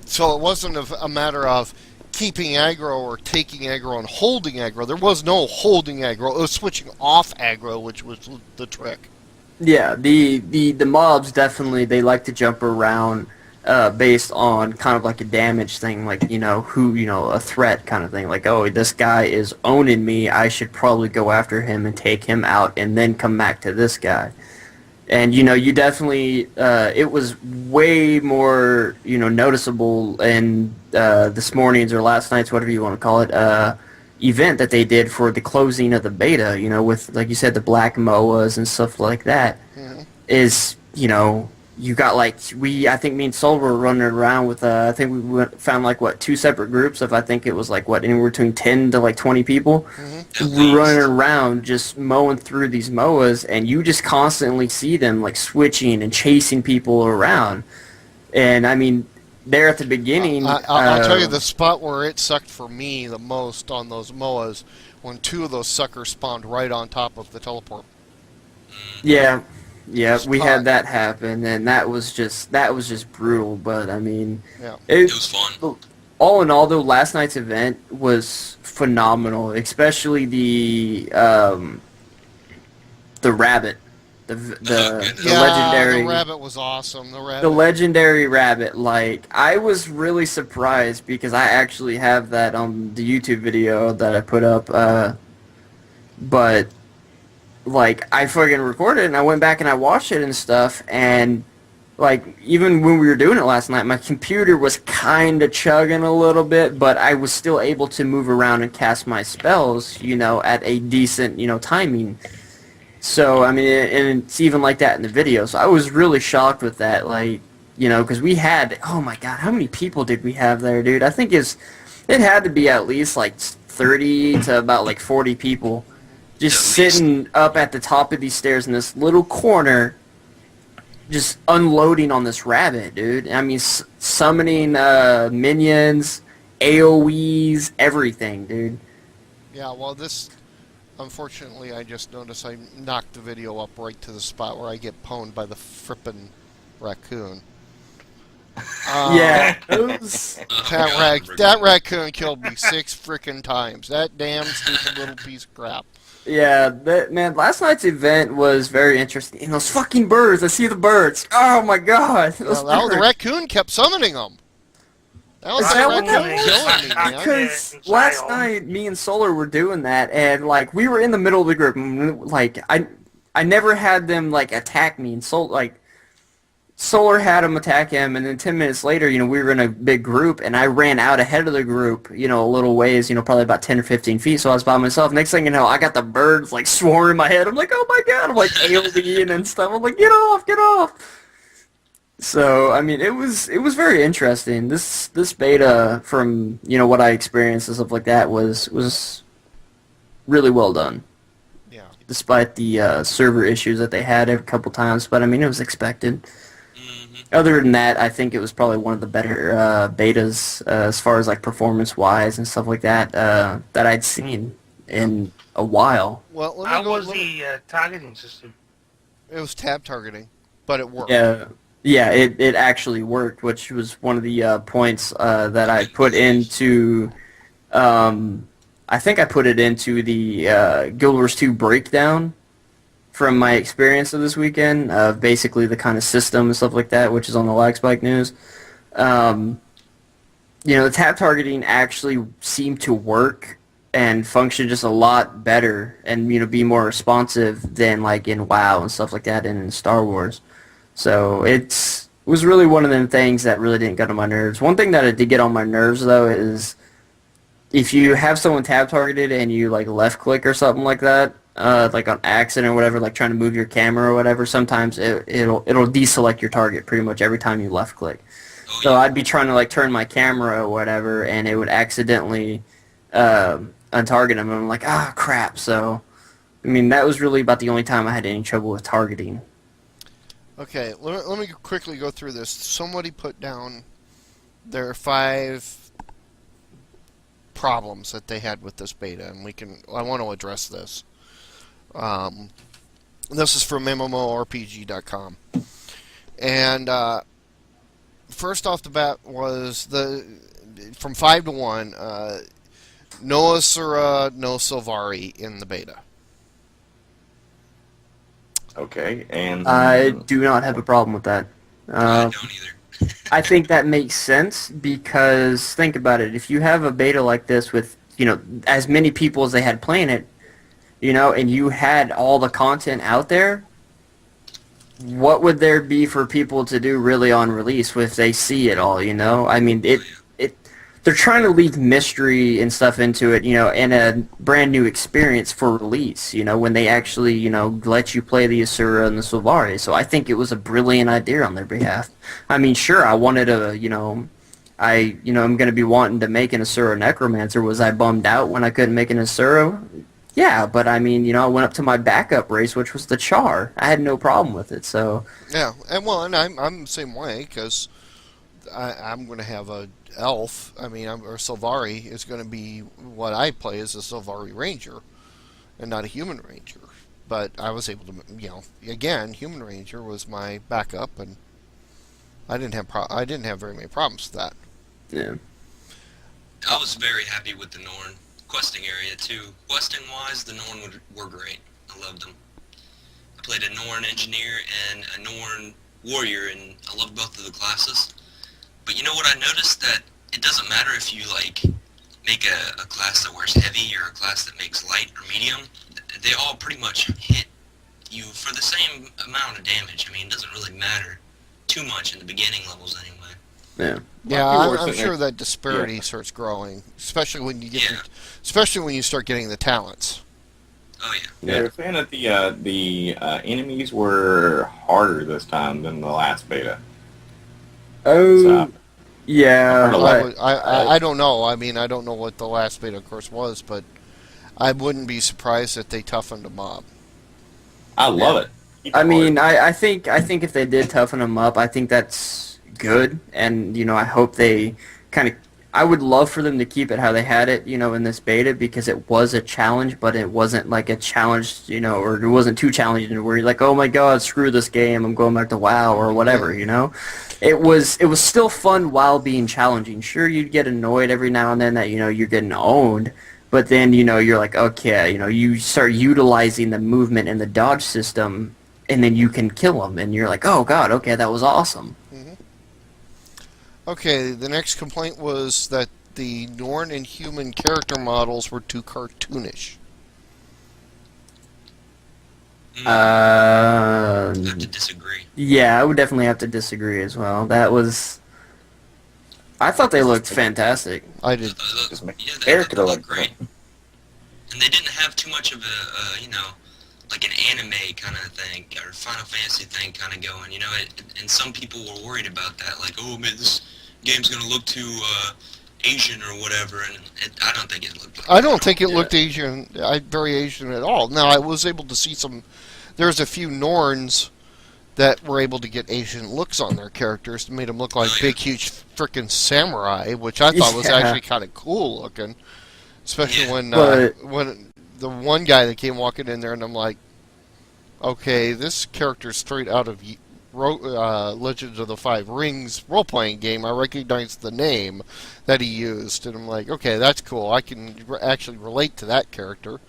So it wasn't a matter of keeping aggro or taking aggro and holding aggro. There was no holding aggro. It was switching off aggro, which was the trick. Yeah, the mobs definitely, they like to jump around based on kind of like a damage thing, like, a threat kind of thing. Like, oh, this guy is owning me, I should probably go after him and take him out and then come back to this guy. And, you definitely, it was way more, noticeable in this morning's or last night's, whatever you want to call it, event that they did for the closing of the beta, with, like you said, the black MOAs and stuff like that, is, you got, like, I think me and Sol were running around with, I think we found, like, two separate groups of, I think it was, like, anywhere between 10 to, 20 people. We're running around just mowing through these MOAs, and you just constantly see them, like, switching and chasing people around. And, I mean, there at the beginning... I'll tell you the spot where it sucked for me the most on those MOAs, when two of those suckers spawned right on top of the teleport. Yeah. Yeah, we had that happen, and that was just brutal. But I mean, it was fun. All in all, though, last night's event was phenomenal, especially the rabbit, the legendary. The rabbit was awesome. The legendary rabbit. Like, I was really surprised because I actually have that on the YouTube video that I put up, but. Like, I fucking recorded it, and I went back and I watched it and stuff, and like, even when we were doing it last night, my computer was kind of chugging a little bit, but I was still able to move around and cast my spells, at a decent, timing. So, I mean, and it's even like that in the video. So I was really shocked with that, like, because we had, oh my god, how many people did we have there, dude? I think it had to be at least, like, 30 to about, like, 40 people just sitting up at the top of these stairs in this little corner, just unloading on this rabbit, dude. I mean, summoning minions, AoEs, everything, dude. Yeah, well, this, unfortunately, I just noticed I knocked the video up right to the spot where I get pwned by the frippin' raccoon. Yeah, it was... That raccoon killed me 6 frickin' times. That damn stupid little piece of crap. Yeah, man, last night's event was very interesting. And those fucking birds, I see the birds. Oh my god. The raccoon kept summoning them. That was Is the that what raccoon that killing me, man. Because last night, me and Solar were doing that, and, like, we were in the middle of the group, and, like, I never had them, like, attack me, and Solar had him attack him, and then 10 minutes later, we were in a big group, and I ran out ahead of the group, a little ways, probably about 10 or 15 feet, so I was by myself. Next thing you know, I got the birds, like, swarming in my head. I'm like, oh my god, I'm like AoEing and stuff. I'm like, get off, get off. So, I mean, it was very interesting. This beta, from, what I experienced and stuff like that, was really well done. Yeah. Despite the server issues that they had a couple times, but, I mean, it was expected. Other than that, I think it was probably one of the better betas as far as, like, performance-wise and stuff like that that I'd seen in a while. Well, How was the targeting system? It was tab targeting, but it worked. Yeah, it actually worked, which was one of the points that I put into... I think I put it into the Guild Wars 2 breakdown from my experience of this weekend, of basically the kind of system and stuff like that, which is on the LagSpike news. The tab targeting actually seemed to work and function just a lot better, and be more responsive than, like, in WoW and stuff like that, and in Star Wars. So it was really one of them things that really didn't get on my nerves. One thing that it did get on my nerves, though, is if you have someone tab targeted and you, like, left click or something like that, like on accident or whatever, like trying to move your camera or whatever, sometimes it'll deselect your target pretty much every time you left click. So I'd be trying to, like, turn my camera or whatever, and it would accidentally untarget them, and I'm like, ah, crap. So, I mean, that was really about the only time I had any trouble with targeting. Okay, let me quickly go through this. Somebody put down their 5 problems that they had with this beta, and I want to address this. This is from MMORPG.com, and first off the bat was from 5 to 1. No Asura, no Sylvari in the beta. Okay, and... I do not have a problem with that. I don't either. I think that makes sense, because think about it. If you have a beta like this with, as many people as they had playing it, and you had all the content out there, what would there be for people to do really on release if they see it all, I mean, they're trying to leave mystery and stuff into it, and a brand new experience for release, when they actually, let you play the Asura and the Sylvari. So I think it was a brilliant idea on their behalf. I mean, sure, I wanted to, I'm going to be wanting to make an Asura Necromancer. Was I bummed out when I couldn't make an Asura? Yeah, but I mean, I went up to my backup race, which was the Char. I had no problem with it, so... Yeah, and I'm the same way, because I'm going to have a elf, or Sylvari is going to be what I play as a Sylvari Ranger, and not a human Ranger. But I was able to, again, human Ranger was my backup, and I didn't have very many problems with that. Yeah. I was very happy with the Norn questing area too. Questing wise, the Norn were great. I loved them. I played a Norn engineer and a Norn warrior, and I love both of the classes. But you know what I noticed? That it doesn't matter if you, like, make a class that wears heavy or a class that makes light or medium. They all pretty much hit you for the same amount of damage. I mean, it doesn't really matter too much in the beginning levels anyway. Yeah. Yeah, People were I'm sitting sure there- that disparity starts growing, especially when you get, Yeah. especially when you start getting the talents. Oh yeah. Yeah, they're saying that the enemies were harder this time than the last beta. Oh, So, yeah. I've heard a lot. I don't know. I mean, I don't know what the last beta, of course, was, but I wouldn't be surprised if they toughened them up. I love it. Keep it I mean, hard. I think if they did toughen them up, I think that's good, and I hope they kind of. I would love for them to keep it how they had it, in this beta, because it was a challenge, but it wasn't like a challenge, or it wasn't too challenging where you're like, oh my god, screw this game, I'm going back to WoW or whatever, It was still fun while being challenging. Sure, you'd get annoyed every now and then that you're getting owned, but then you're like, okay, you start utilizing the movement and the dodge system, and then you can kill them, and you're like, oh god, okay, that was awesome. Okay, the next complaint was that the Norn and human character models were too cartoonish. I have to disagree. Yeah, I would definitely have to disagree as well. That was. I thought they looked fantastic. I did. Just make Yeah, character they look look great. And they didn't have too much of a like an anime kind of thing or Final Fantasy thing kind of going. And some people were worried about that, like, oh man, this game's gonna look too Asian or whatever. And I don't think it looked. Like I don't that. think it looked Asian, very Asian at all. Now, I was able to see some. There's a few Norns that were able to get Asian looks on their characters to make them look like Oh, yeah. big, huge, frickin' samurai, which I thought was Yeah. actually kind of cool looking. Especially Yeah. when the one guy that came walking in there, and I'm like, okay, this character's straight out of Legends of the Five Rings role-playing game. I recognize the name that he used, and I'm like, okay, that's cool. I can actually relate to that character.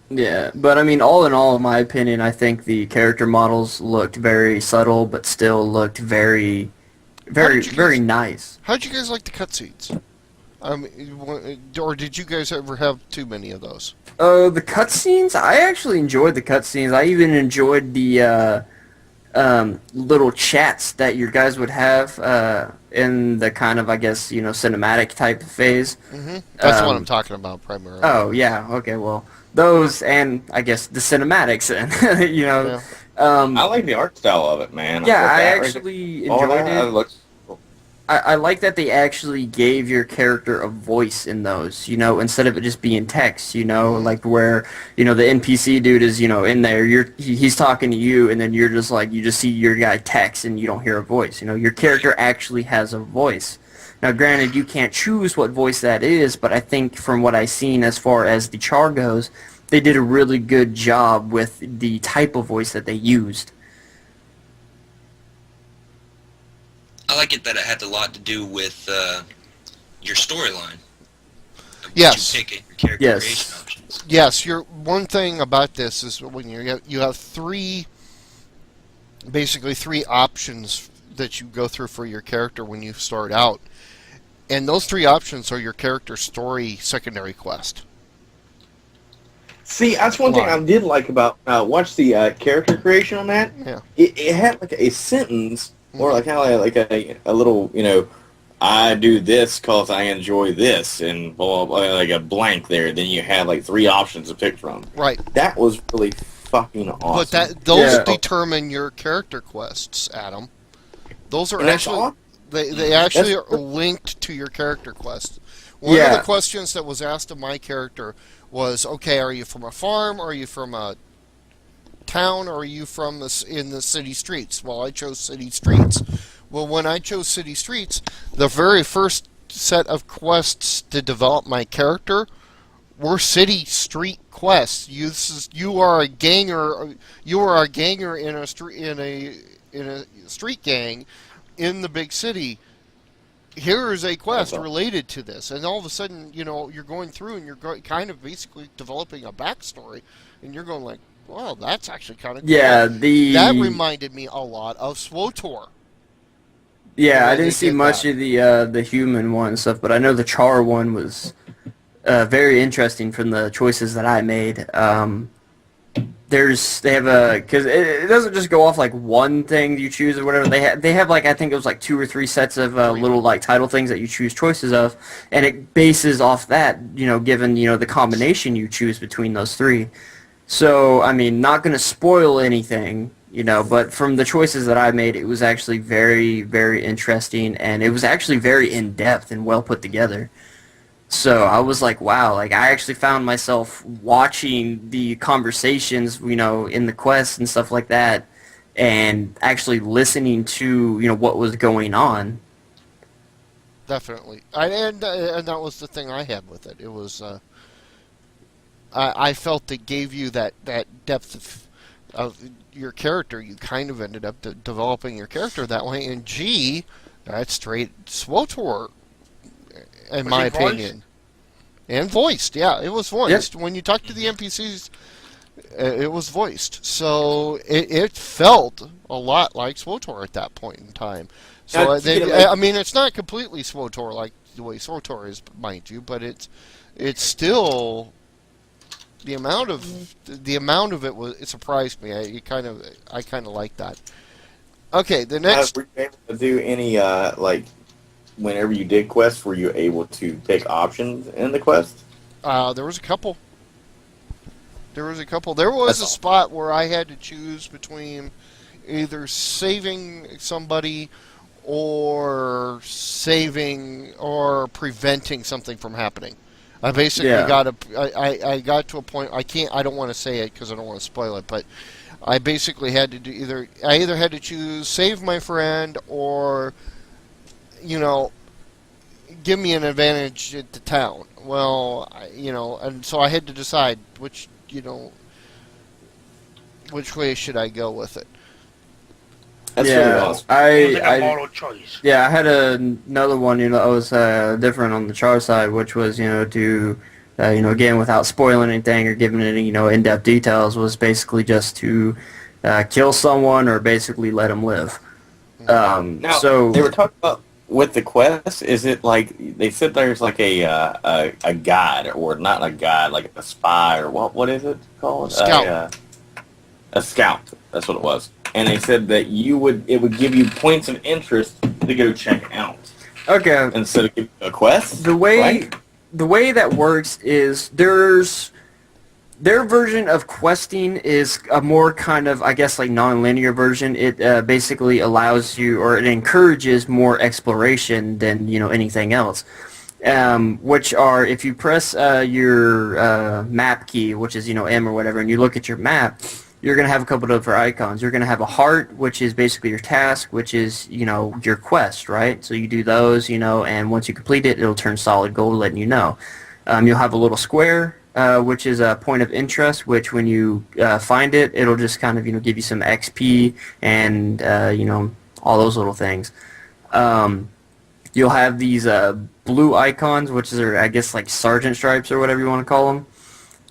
Yeah, but I mean, all in all, in my opinion, I think the character models looked very subtle, but still looked very, very, did you very guys- nice. How'd you guys like the cutscenes? Or did you guys ever have too many of those? The cutscenes, I actually enjoyed the cutscenes. I even enjoyed the little chats that your guys would have in the kind of, I guess, cinematic type phase. Mm-hmm. That's what I'm Um, talking about primarily. Oh, yeah, okay, well, those and, I guess, the cinematics, and, Yeah. I like the art style of it, man. Yeah, I That right actually there- all enjoyed that it. looks. I like that they actually gave your character a voice in those, instead of it just being text, like where, the NPC dude is, in there, he's talking to you, and then you're just like, you just see your guy text, and you don't hear a voice, your character actually has a voice. Now, granted, you can't choose what voice that is, but I think from what I've seen as far as the char goes, they did a really good job with the type of voice that they used. I like it that it had a lot to do with your storyline. Yes. What you pick in your character Yes. creation options. Yes, one thing about this is when you have basically three options that you go through for your character when you start out, and those three options are your character story secondary quest. See, that's one thing I did like about watch the character creation on that. Yeah. It had like a sentence or like kind of like a little I do this because I enjoy this and blah, blah, blah, like a blank there. Then you had like three options to pick from. Right. That was really fucking awesome. But those Yeah. determine your character quests, Adam. Those are And that's actually all? they actually That's- are linked to your character quest. One of Yeah. the questions that was asked of my character was, okay, are you from a farm, or are you from a town, or are you from in the city streets? Well, I chose city streets. Well, when I chose city streets, the very first set of quests to develop my character were city street quests. You are a ganger. You are a ganger in a street gang in the big city. Here is a quest related to this, and all of a sudden, you're going through and you're kind of basically developing a backstory, and you're going like, "Wow, that's actually kind of cool." Yeah, That reminded me a lot of SWTOR. Yeah, I they didn't see did much that. of the human one and stuff, but I know the char one was very interesting from the choices that I made. they have a, because it doesn't just go off like one thing you choose or whatever. They have like, I think it was like 2 or 3 sets of little like title things that you choose choices of, and it bases off that, given the combination you choose between those 3. So I mean, not going to spoil anything, but from the choices that I made, it was actually very, very interesting, and it was actually very in depth and well put together. So I was like, wow, like I actually found myself watching the conversations, in the quest and stuff like that, and actually listening to, what was going on. Definitely. And that was the thing I had with it. It was, I felt it gave you that depth of your character. You kind of ended up developing your character that way. And G, that's straight SWTOR, in my opinion. And voiced, yeah, it was voiced. Yep. When you talk to the NPCs, it was voiced. So it felt a lot like SWTOR at that point in time. So I mean, it's not completely SWTOR like the way SWTOR is, mind you, but it's still the amount of it was. It surprised me. I kind of like that. Okay, the next. Were you able to do any whenever you did quests, were you able to pick options in the quest? There was a couple. There was a spot where I had to choose between either saving somebody or preventing something from happening. I basically I got to a point. I don't want to say it because I don't want to spoil it, but I basically had to do I either had to choose save my friend or give me an advantage at the town. Well, and so I had to decide which way should I go with it. That's really awesome. I moral choice. Yeah, I had another one, that was different on the Char side, which was, to, again, without spoiling anything or giving any, in-depth details, was basically just to kill someone or basically let them live. Now, so they were talking about with the quest. Is it like they said there's like a guide, or not a guide, like a spy, or what is it called? Scout. A scout. That's what it was. And they said that it would give you points of interest to go check out. Okay. Instead of giving you a quest. The way that works is their version of questing is a more kind of, I guess, like non-linear version. It basically allows you, or it encourages more exploration than anything else. Which are, if you press your map key, which is M or whatever, and you look at your map, you're going to have a couple of different icons. You're going to have a heart, which is basically your task, which is, your quest, right? So you do those, and once you complete it, it'll turn solid gold, letting you know. You'll have a little square, which is a point of interest, which when you find it, it'll just kind of, give you some XP and, all those little things. You'll have these blue icons, which are, I guess, like sergeant stripes or whatever you want to call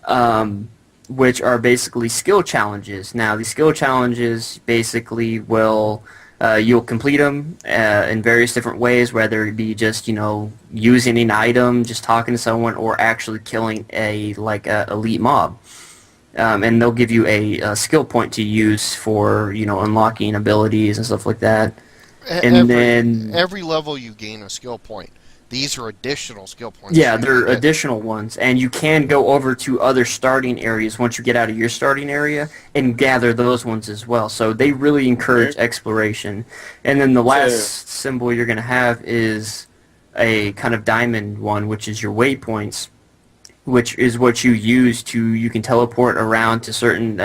them. Which are basically skill challenges. Now, these skill challenges basically will, you'll complete them in various different ways, whether it be just, using an item, just talking to someone, or actually killing a elite mob. And they'll give you a skill point to use for, unlocking abilities and stuff like that. And every level you gain a skill point. These are additional skill points. Yeah, they're additional ones, and you can go over to other starting areas once you get out of your starting area and gather those ones as well. So they really encourage exploration. And then the last symbol you're going to have is a kind of diamond one, which is your waypoints, which is what you can teleport around to certain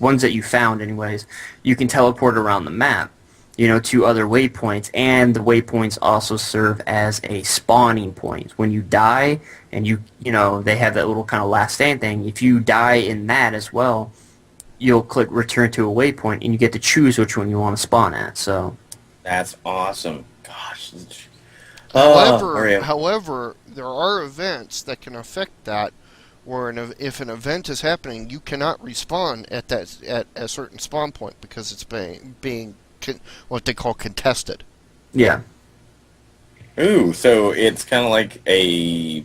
ones that you found anyways. You can teleport around the map, to other waypoints, and the waypoints also serve as a spawning point. When you die, and they have that little kind of last stand thing, if you die in that as well, you'll click return to a waypoint, and you get to choose which one you want to spawn at, so. That's awesome. Gosh. However, there are events that can affect that, where if an event is happening, you cannot respawn at a certain spawn point because it's being what they call contested. Yeah. Ooh, so it's kind of like the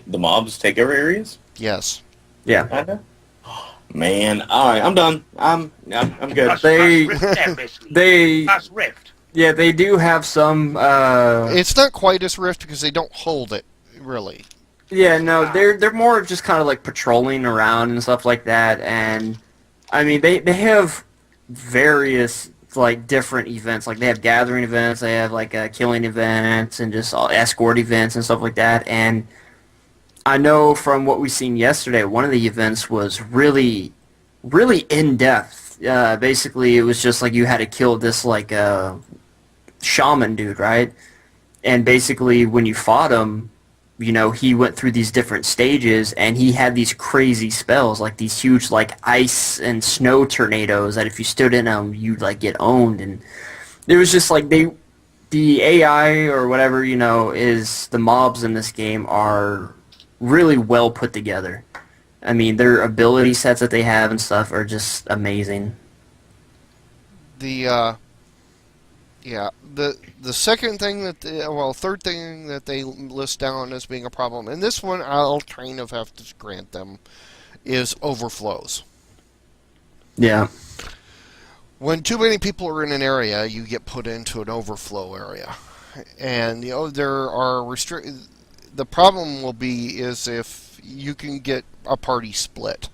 mobs take over areas? Yes. Yeah. Kinda? Man, all right, I'm done. I'm good. That's They- Rift there, basically. They, That's Rift. yeah, they do have some. It's not quite as Rift because they don't hold it really. Yeah, no, they're more just kind of like patrolling around and stuff like that, and I mean they have various like different events. Like they have gathering events, they have like killing events, and just escort events and stuff like that. And I know from what we seen yesterday, one of the events was really, really in depth. Basically, it was just like you had to kill this like shaman dude, right? And basically, when you fought him, you know, he went through these different stages, and he had these crazy spells, like these huge, like, ice and snow tornadoes that if you stood in them, you'd, like, get owned. And it was just, like, the AI or whatever, you know, is the mobs in this game are really well put together. I mean, their ability sets that they have and stuff are just amazing. The second thing third thing that they list down as being a problem, and this one I'll kind of have to grant them, is overflows. Yeah. When too many people are in an area, you get put into an overflow area, and you know there are The problem will be is if you can get a party split,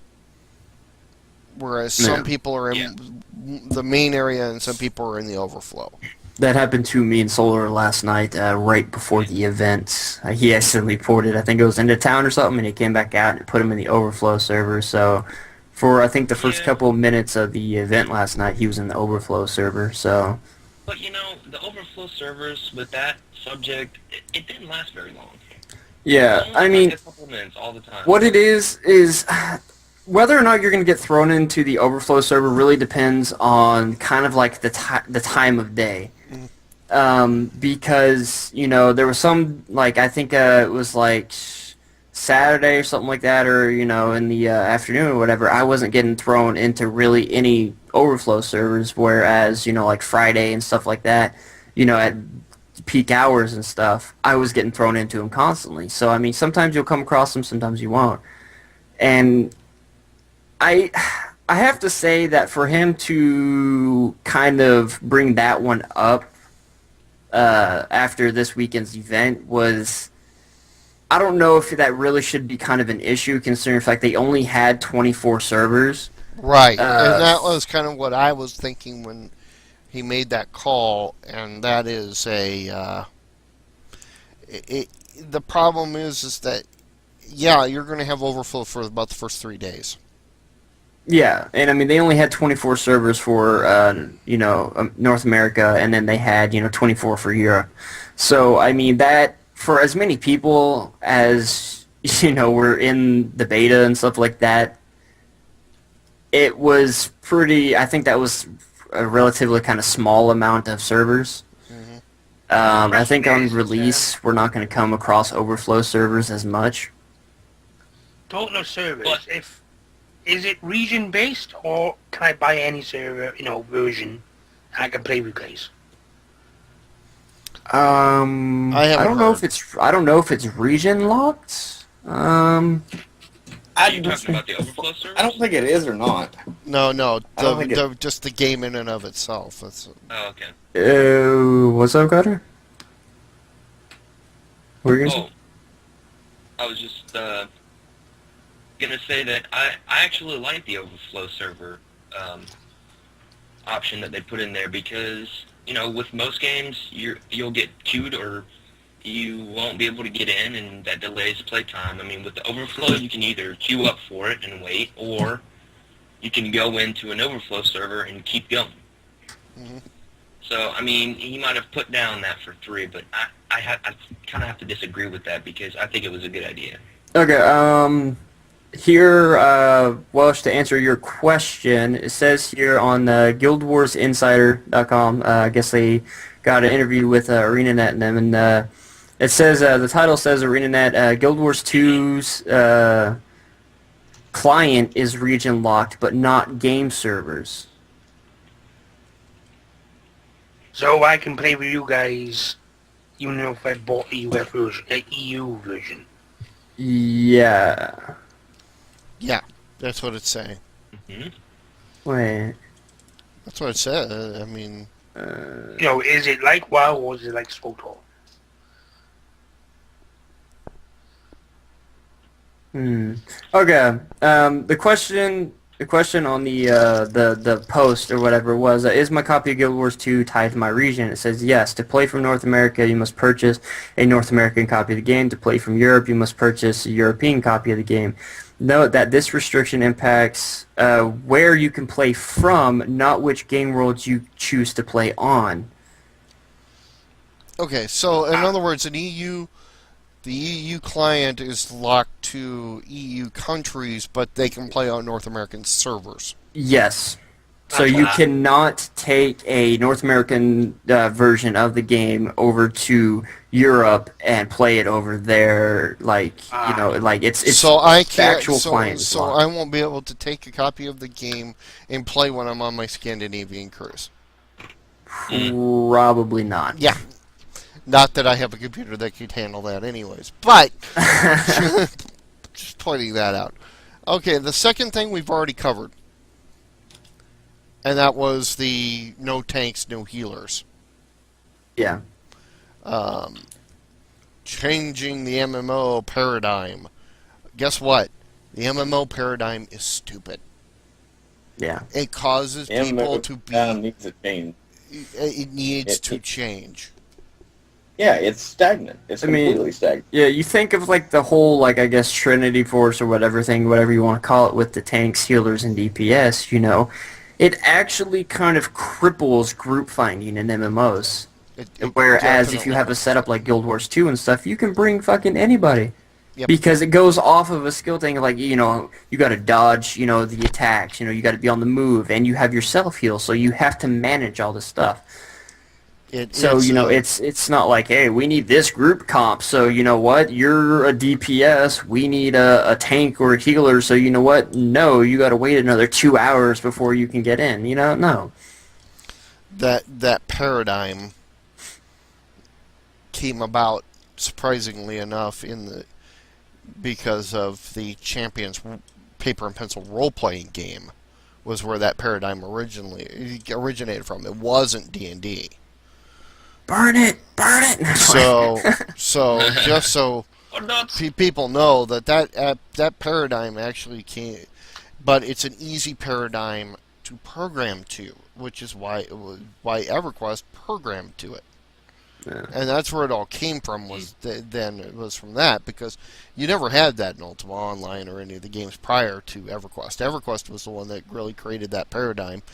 whereas some people are in the main area and some people are in the overflow. That happened to me and Solar last night, right before the event. He accidentally ported, I think it was into town or something, and he came back out and put him in the overflow server. So, for I think the first couple of minutes of the event last night, he was in the overflow server. So, But you know, the overflow servers with that subject, it didn't last very long. yeah, Only I mean, like a couple minutes all the time. what it is whether or not you're going to get thrown into the overflow server really depends on kind of like the time of day. Because, you know, there was some, like, I think it was like Saturday or something like that, or, you know, in the afternoon or whatever, I wasn't getting thrown into really any overflow servers, whereas, you know, like Friday and stuff like that, you know, at peak hours and stuff, I was getting thrown into them constantly. So, I mean, sometimes you'll come across them, sometimes you won't. And I have to say that for him to kind of bring that one up after this weekend's event was, I don't know if that really should be kind of an issue considering the fact they only had 24 servers. Right, and that was kind of what I was thinking when he made that call, and that is the problem is that, yeah, you're going to have overflow for about the first 3 days. Yeah, and I mean they only had 24 servers for you know, North America, and then they had, you know, 24 for Europe. So I mean that for as many people as, you know, were in the beta and stuff like that, it was pretty. I think that was a relatively kind of small amount of servers. I think on release we're not going to come across overflow servers as much. Total servers. But- Is it region based, or can I buy any server, you know, version, and I can play with you guys? I don't know if it's region locked. Are you talking about the overflow servers? I don't think it is or not. No, I don't think just the game in and of itself. That's, Oh, okay. What's up, Cutter? What were you gonna say? I was just gonna say that I actually like the overflow server option that they put in there because, you know, with most games you'll get queued or you won't be able to get in, and that delays playtime. I mean, with the overflow you can either queue up for it and wait, or you can go into an overflow server and keep going. So, I mean, he might have put down that for 3, but I kind of have to disagree with that because I think it was a good idea. Okay, here, Welsh, to answer your question, it says here on GuildWarsInsider.com, I guess they got an interview with ArenaNet and them, and it says, the title says ArenaNet, Guild Wars 2's client is region locked, but not game servers. So I can play with you guys, even if I bought a US version, an EU version. Yeah. yeah, that's what it's saying. Wait. That's what it said. I mean, Is it like WoW or is it like SWTOR? Okay. The question on the post or whatever was, is my copy of Guild Wars 2 tied to my region? It says yes. To play from North America, you must purchase a North American copy of the game. To play from Europe, you must purchase a European copy of the game. Note that this restriction impacts where you can play from, not which game worlds you choose to play on. okay. So in other words, the EU client is locked to EU countries, but they can play on North American servers. Yes. So you cannot take a North American version of the game over to Europe and play it over there. Like it's so I can't. actual client. So I won't be able to take a copy of the game and play when I'm on my Scandinavian cruise. Probably not. Yeah. Not that I have a computer that could handle that, anyways. But just pointing that out. Okay, the second thing we've already covered. And that was the no tanks, no healers. Yeah. Changing the MMO paradigm. Guess what? The MMO paradigm is stupid. Yeah. It causes people to be... needs a change. It needs to change. Yeah, it's stagnant. It's completely stagnant. Yeah, you think of like the whole, like, I guess Trinity Force or whatever thing, whatever you want to call it, with the tanks, healers, and DPS, it actually kind of cripples group finding in MMOs. Whereas if you have a setup like Guild Wars 2 and stuff, you can bring fucking anybody. Yep. Because it goes off of a skill thing, like, you got to dodge, the attacks, you got to be on the move, and you have your self-heal, so you have to manage all this stuff. It's not like, hey, we need this group comp, so you know what, you're a DPS, we need a tank or a healer, so you know what, no, you gotta wait another 2 hours before you can get in, no. That paradigm came about, surprisingly enough, because of the Champions paper and pencil role-playing game, was where that paradigm originated from. It wasn't D&D. Burn it! So just so people know that paradigm actually came, but it's an easy paradigm to program to, which is why EverQuest programmed to it. Yeah. And that's where it all came from. Then it was from that, because you never had that in Ultima Online or any of the games prior to EverQuest. EverQuest was the one that really created that paradigm.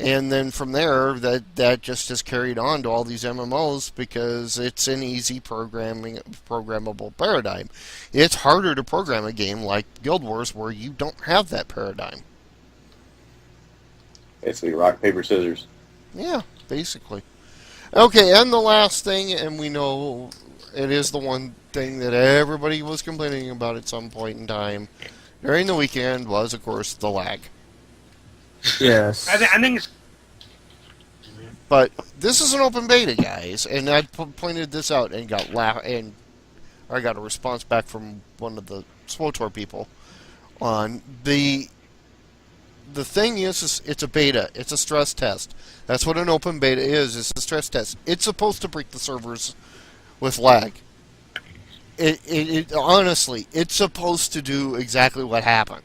And then from there, that just has carried on to all these MMOs, because it's an easy programmable paradigm. It's harder to program a game like Guild Wars where you don't have that paradigm. Basically, rock, paper, scissors. Yeah, basically. Okay, and the last thing, and we know it is the one thing that everybody was complaining about at some point in time during the weekend, was, of course, the lag. Yes. I think it's... But this is an open beta, guys, and I pointed this out and I got a response back from one of the SWTOR people on the thing is it's a beta. It's a stress test. That's what an open beta is. It's a stress test. It's supposed to break the servers with lag. It honestly, it's supposed to do exactly what happened.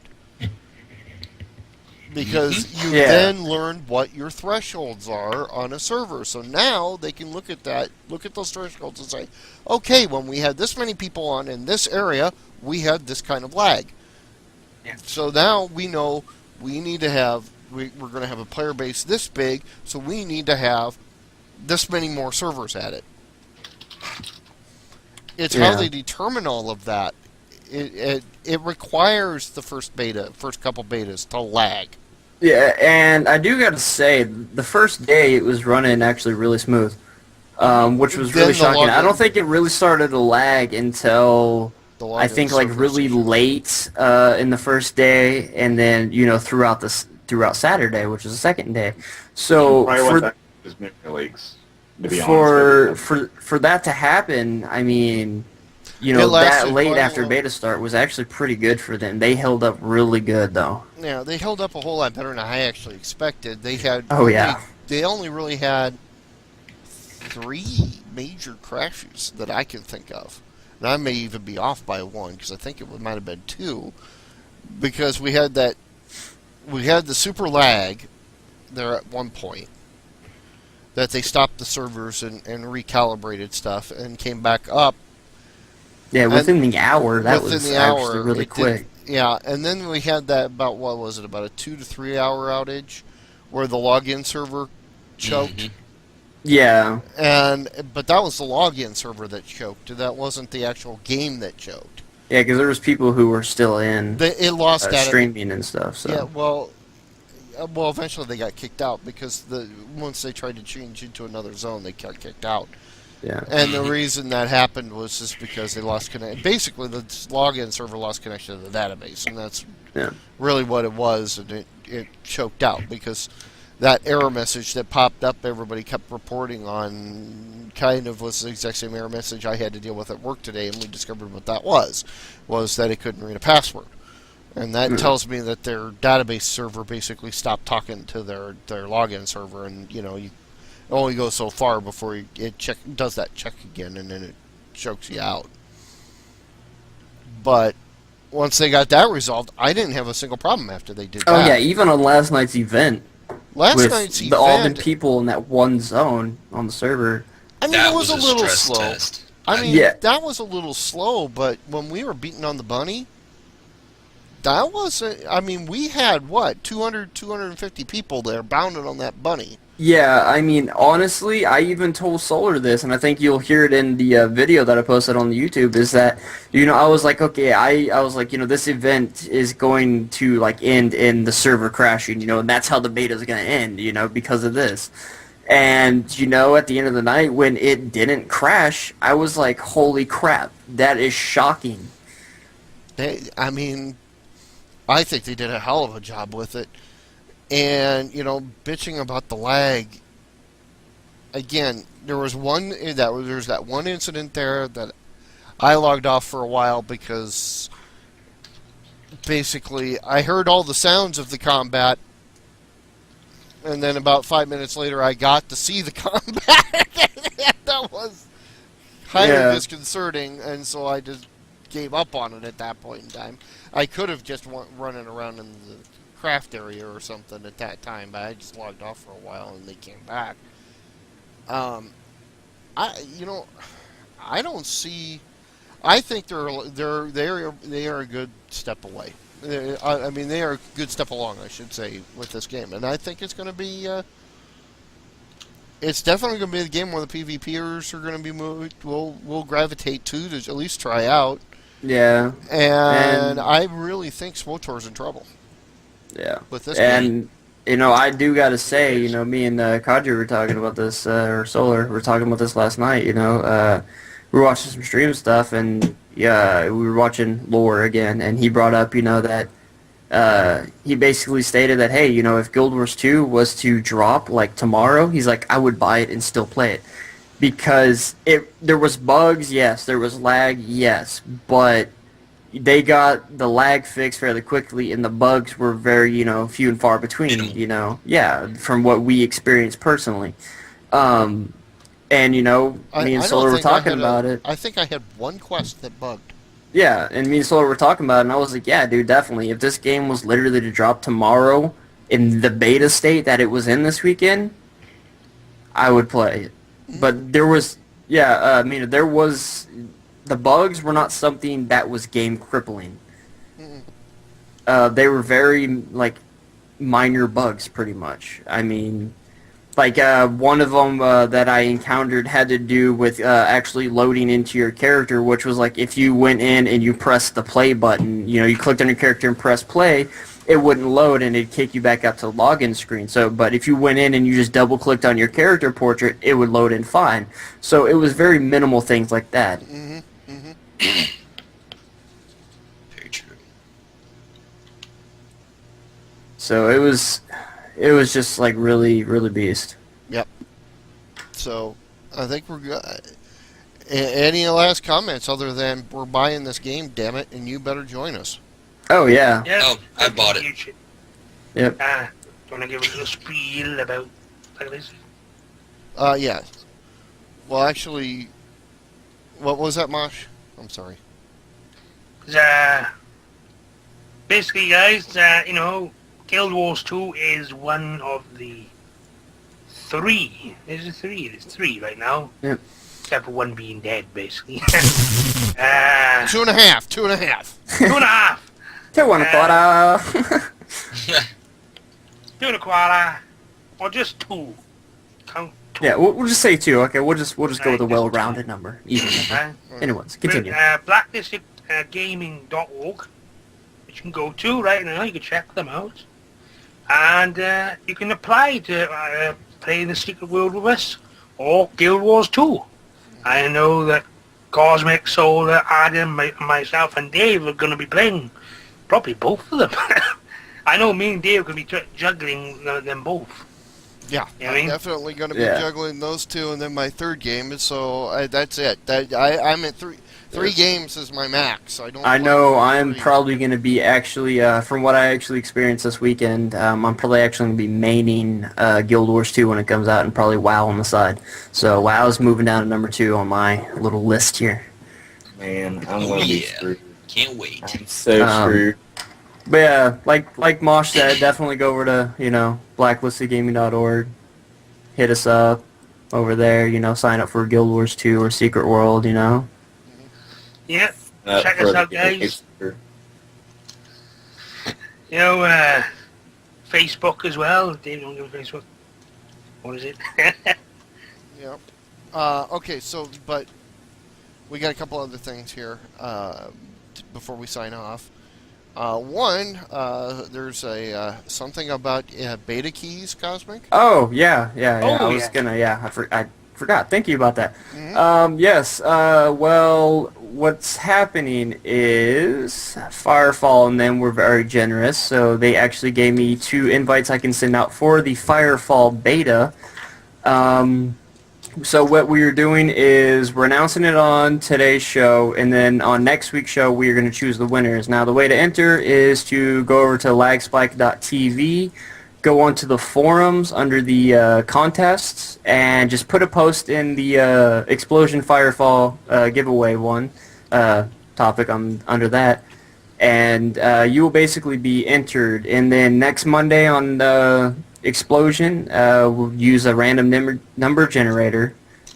Because you then learn what your thresholds are on a server. So now they can look at those thresholds and say, okay, when we had this many people on in this area, we had this kind of lag. Yeah. So now we know we need to have, we're going to have a player base this big, so we need to have this many more servers at it. It's how they determine all of that. It requires the first couple betas to lag. Yeah, and I do got to say, the first day it was running actually really smooth, which was really shocking. I don't think it really started to lag until I think like really late in the first day, and then throughout Saturday, which was the second day. So for that to happen, I mean, that late after beta start was actually pretty good for them. They held up really good, though. Yeah, they held up a whole lot better than I actually expected. They had Oh, yeah. they only really had 3 major crashes that I can think of, and I may even be off by one because I think it might have been 2, because we had the super lag there at one point that they stopped the servers and recalibrated stuff and came back up. Yeah, within the hour. That was Within the actually hour, really quick. Yeah, and then we had that about, what was it, about a 2 to 3 hour outage where the login server choked. Mhm. Yeah. But that was the login server that choked. That wasn't the actual game that choked. Yeah, because there was people who were still in It lost data. streaming and stuff. So. Yeah, well, eventually they got kicked out because once they tried to change into another zone, they got kicked out. Yeah. And the reason that happened was just because they lost connection. Basically, the login server lost connection to the database, and that's really what it was, and it choked out because that error message that popped up, everybody kept reporting on, kind of was the exact same error message I had to deal with at work today, and we discovered what that was that it couldn't read a password. And that tells me that their database server basically stopped talking to their login server, and you only go so far before it does that check again, and then it chokes you out. But once they got that resolved, I didn't have a single problem after they did that. Oh yeah, even on last night's event. With all the people in that one zone on the server. I mean, That it was a little stress slow. test. I mean, Yeah. that was a little slow, but when we were beating on the bunny, that wasn't. I mean, we had, 250 people there bounded on that bunny. Yeah, I mean, honestly, I even told Solar this, and I think you'll hear it in the video that I posted on the YouTube, is that, I was like, okay, I was like, this event is going to, like, end in the server crashing, and that's how the beta is going to end, because of this. And, at the end of the night, when it didn't crash, I was like, holy crap, that is shocking. I mean, I think they did a hell of a job with it. And, bitching about the lag, again, there's that one incident there that I logged off for a while because basically I heard all the sounds of the combat, and then about 5 minutes later I got to see the combat. That was highly disconcerting, and so I just gave up on it at that point in time. I could have just running around in the craft area or something at that time, but I just logged off for a while and they came back. I don't see. I think they are a good step away. I mean, they are a good step along, I should say, with this game, and I think it's going to be. It's definitely going to be the game where the PvPers are going to be moved. Will gravitate to at least try out. Yeah. And I really think SWTOR's in trouble. Yeah. With this game. And, I do got to say, me and Kadri were talking about this, or Solar, we were talking about this last night, we were watching some stream stuff, and, yeah, we were watching Lore again, and he brought up, that he basically stated that, hey, if Guild Wars 2 was to drop, like, tomorrow, he's like, I would buy it and still play it. Because there was bugs, yes, there was lag, yes, but they got the lag fixed fairly quickly, and the bugs were very, few and far between, yeah, from what we experienced personally. And, me and Solar were talking about it. I think I had one quest that bugged. Yeah, and me and Solar were talking about it, and I was like, yeah, dude, definitely. If this game was literally to drop tomorrow in the beta state that it was in this weekend, I would play it. But there was, there was, the bugs were not something that was game crippling. They were very, like, minor bugs, pretty much. I mean, like, one of them that I encountered had to do with actually loading into your character, which was, like, if you went in and you pressed the play button, you clicked on your character and pressed play, it wouldn't load and it'd kick you back up to the login screen. So, but if you went in and you just double-clicked on your character portrait, it would load in fine. So it was very minimal things like that. Very true. So it was just like really, really beast. Yep. So I think we're good. Any last comments other than we're buying this game, damn it, and you better join us? Oh yeah. Yeah. Oh, I bought it. Yep. Do you want to give a little spiel about like this? Yeah. Well, actually, what was that, Mosh? I'm sorry. Basically, guys, Guild Wars 2 is one of the three. Is it three? It is three right now. Yep. Except for one being dead, basically. 2.5. 2.5. 2.5. 2.25. 2.25. Or just two. Count two. Yeah, we'll just say 2. Okay, we'll just go with a Right, well-rounded number, even number. Anyways, continue. Blacklisted.gaming.org, which you can go to right now. You can check them out, and you can apply to play in the Secret World with us or Guild Wars 2. I know that Cosmic, Solar, Adam, myself, and Dave are going to be playing probably both of them. I know me and Dave could be juggling them both. Yeah, You know what I I'm mean? definitely going to be Yeah. juggling those two, and then my third game is that's it. I'm at three games is my max. I don't. I play know more than I'm 3. probably going to be actually, from what I actually experienced this weekend, I'm probably actually going to be maining Guild Wars 2 when it comes out and probably WoW on the side. So WoW's moving down to number 2 on my little list here. Man, I'm going to be yeah. screwed. Can't wait. I'm so screwed. But yeah, like Mosh said, definitely go over to, blacklistedgaming.org. Hit us up over there, sign up for Guild Wars 2 or Secret World, Yeah. Check us For out, the- guys. Facebook as well. Dave, don't give Facebook. What is it? Yeah. Okay, so, but we got a couple other things here before we sign off. One, there's a something about beta keys, Cosmic. Oh, yeah. Oh, I was I forgot. Thank you about that. Mhm. Yes, well, what's happening is Firefall and them were very generous, so they actually gave me 2 invites I can send out for the Firefall beta. So what we're doing is we're announcing it on today's show, and then on next week's show we are going to choose the winners. Now the way to enter is to go over to LagSpike.tv, go onto the forums under the contests, and just put a post in the XpLosion Firefall giveaway one topic under that, and you will basically be entered. And then next Monday on XpLosion, we'll use a random number generator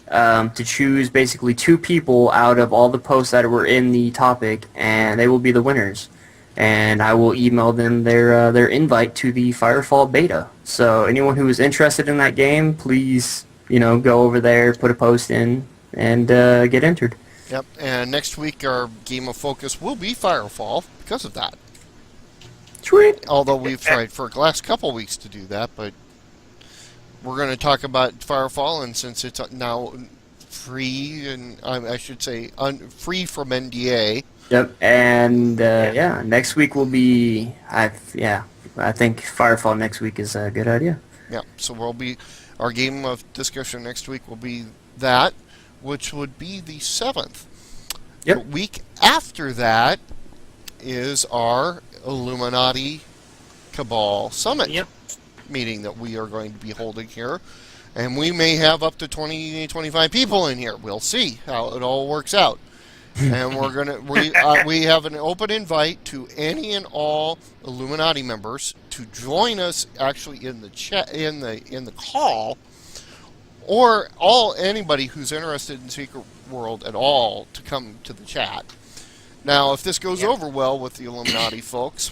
to choose basically 2 people out of all the posts that were in the topic, and they will be the winners. And I will email them their invite to the Firefall beta. So anyone who is interested in that game, please go over there, put a post in, and get entered. Yep. And next week our game of focus will be Firefall because of that. Sweet. Although we've tried for the last couple weeks to do that, but we're going to talk about Firefall, and since it's now free, and I should say free from NDA. Yep. And next week will be I think Firefall next week is a good idea. Yeah. So our game of discussion next week will be that, which would be the 7th. Yep. The week after that is our Illuminati Cabal Summit meeting that we are going to be holding here, and we may have up to 25 people in here. We'll see how it all works out. And we have an open invite to any and all Illuminati members to join us actually in the chat in the call, or anybody who's interested in Secret World at all to come to the chat. Now, if this goes over well with the Illuminati folks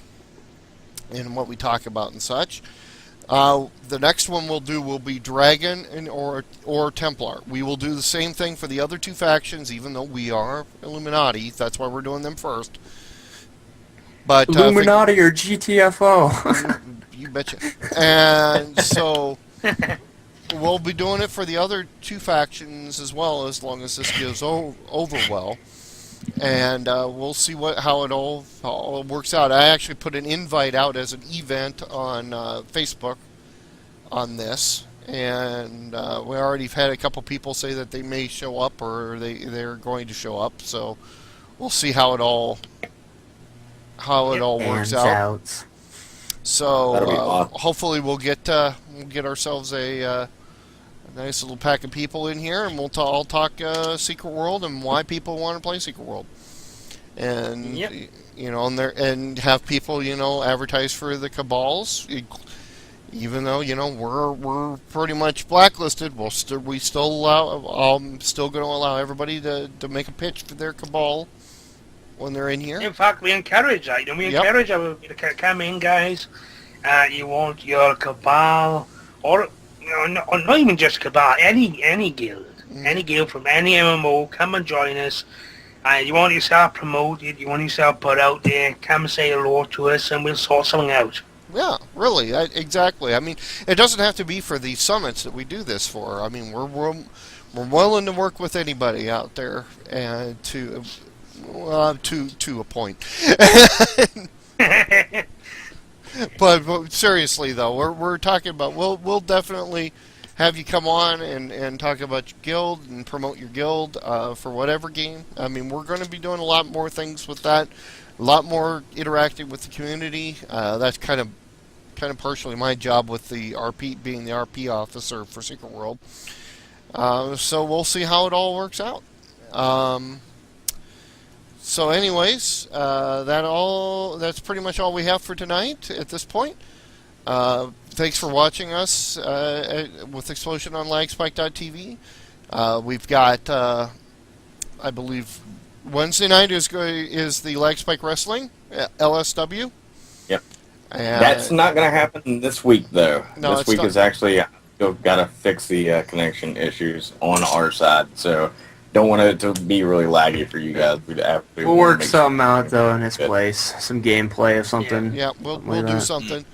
and what we talk about and such, the next one we'll do will be Dragon or Templar. We will do the same thing for the other 2 factions, even though we are Illuminati. That's why we're doing them first. But Illuminati or GTFO. you betcha. And so we'll be doing it for the other 2 factions as well, as long as this goes over well. And we'll see how it all works out. I actually put an invite out as an event on Facebook on this, and we already had a couple people say that they may show up, or they're going to show up. So we'll see how it all works out. So That'll be awesome. hopefully we'll get ourselves a nice little pack of people in here, and we'll all talk Secret World and why people want to play Secret World, and Yep. and have people advertise for the cabals. Even though we're pretty much blacklisted, we still allow. I'm still going to allow everybody to make a pitch for their cabal when they're in here. In fact, we encourage that. We Yep. encourage our to come in, guys. You want your cabal, or not even just cabal, any guild, any guild from any MMO, come and join us. You want yourself promoted, you want yourself put out there, come say hello to us, and we'll sort something out. Yeah, really, exactly. I mean, it doesn't have to be for the summits that we do this for. I mean, we're willing to work with anybody out there, and to a point. But seriously though, we're talking about we'll definitely have you come on and talk about your guild and promote your guild for whatever game. I mean, we're going to be doing a lot more things with that, a lot more interacting with the community. That's kind of partially my job with the RP, being the RP officer for Secret World. So we'll see how it all works out. So anyways, that's pretty much all we have for tonight at this point. Thanks for watching us with XpLosion on LagSpike.tv. We've got, I believe, Wednesday night is the LagSpike Wrestling, LSW. Yep. And That's not going to happen this week, though. No, this it's week not. is actually got to fix the connection issues on our side. So don't want it to be really laggy for you guys. We'll work something out though in its place. Some gameplay of something. Yeah, we'll like do that. something.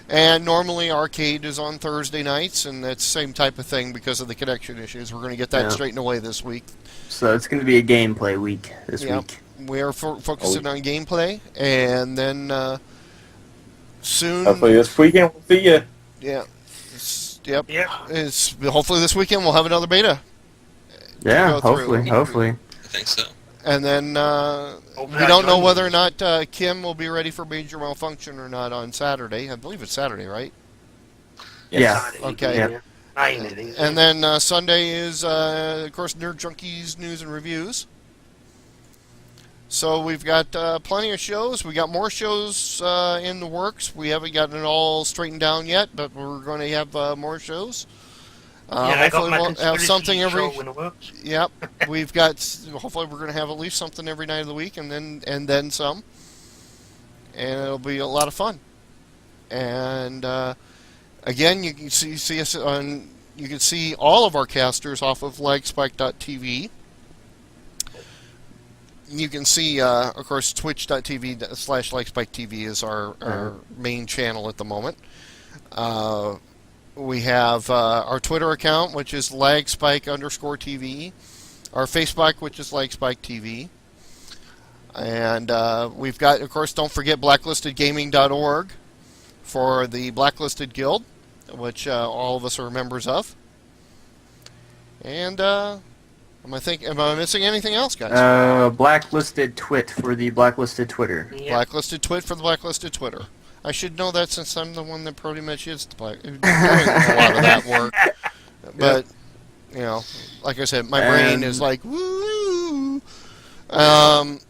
And normally Arcade is on Thursday nights, and that's the same type of thing because of the connection issues. We're going to get that Yeah. straightened away this week. So it's going to be a gameplay week this Yep. week. We are focusing on gameplay, and then soon. Hopefully this weekend we'll see you. Yeah. Yep. Yep. Hopefully this weekend we'll have another beta. Yeah, go through. hopefully. I think so. And then Hopefully we don't know joins whether or us. not Kim will be ready for Major Malfunction or not on Saturday. I believe it's Saturday, right? Yeah. Okay. Yep. And then Sunday is, of course, Nerd Junkies News and Reviews. So we've got plenty of shows. We got more shows in the works. We haven't gotten it all straightened down yet, but we're going to have more shows. I got Hopefully my we'll have conspiracy something every. show in the works. Yep, we've got. Hopefully we're going to have at least something every night of the week, and then some. And it'll be a lot of fun. And again, you can see us on. You can see all of our casters off of LagSpike.tv. You can see, of course, Twitch.tv/LagSpikeTV is our main channel at the moment. We have our Twitter account, which is LagSpike_TV. Our Facebook, which is LagSpikeTV. And we've got, of course, don't forget blacklistedgaming.org for the Blacklisted Guild, which all of us are members of. And am I missing anything else, guys? Blacklisted Twit for the Blacklisted Twitter. Yep. Blacklisted Twit for the Blacklisted Twitter. I should know that since I'm the one that pretty much is doing a lot of that work. But, like I said, my brain is like, woo! And,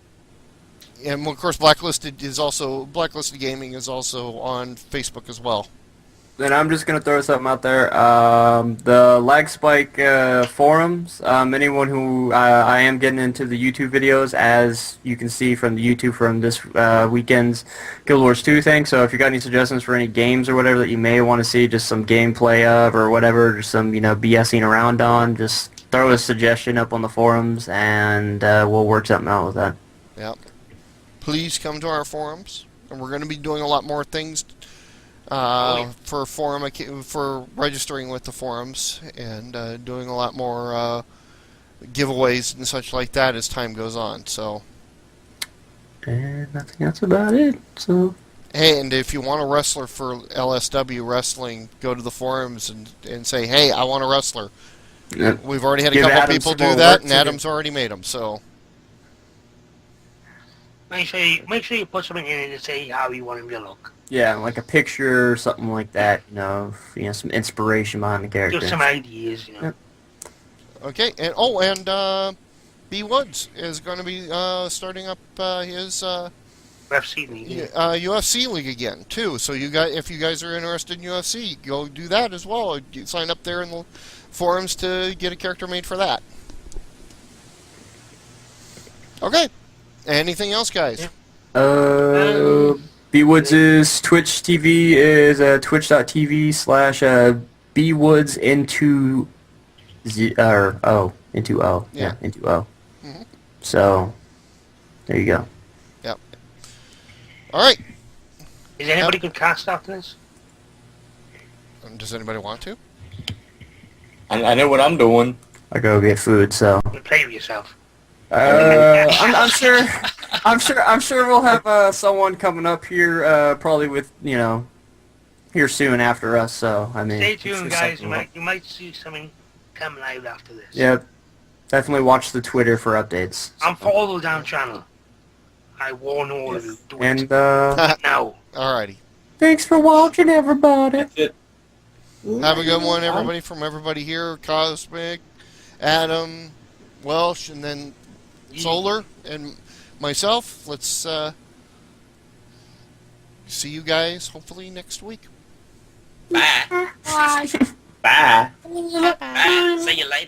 of course, Blacklisted Gaming is also on Facebook as well. Then I'm just going to throw something out there. The LagSpike forums, anyone who I am getting into the YouTube videos, as you can see from the YouTube from this weekend's Guild Wars 2 thing. So if you got any suggestions for any games or whatever that you may want to see, just some gameplay of or whatever, just some BSing around on, just throw a suggestion up on the forums and we'll work something out with that. Yep. Please come to our forums, and we're going to be doing a lot more things for registering with the forums, and doing a lot more giveaways and such like that as time goes on. So, And I think that's about it. So, hey, and if you want a wrestler for LSW Wrestling, go to the forums and say, hey, I want a wrestler. Yep. We've already had a Give couple Adam people some do more that, work and to do. Adam's already made them. So, Make sure you put something in it to say how you want him to look. Yeah, like a picture or something like that. Some inspiration behind the character. Just some ideas, Yep. Okay, and B Woods is going to be starting up his UFC league. UFC league again too. So if you guys are interested in UFC, go do that as well. You sign up there in the forums to get a character made for that. Okay. Anything else, guys? Yeah. B Woods' Twitch TV is twitch.tv/bwoods into O. Yeah. Into O. Mhm. So, there you go. Yep. All right. Is anybody good cast after this? Does anybody want to? I know what I'm doing. I go get food, so. You play with yourself. I'm sure. I'm sure we'll have someone coming up here, probably with here soon after us. So I mean, Stay it's tuned, just guys. something You might see something come live after this. Yep. Definitely watch the Twitter for updates. And follow down channel. I warn all of you. Do it And now. Alrighty. thanks for watching, everybody. That's it. Have a good one, everybody. From everybody here, Cosmic, Adam, Welsh, and then Solar, and myself. Let's see you guys hopefully next week. Bye. Bye. Bye. See you later.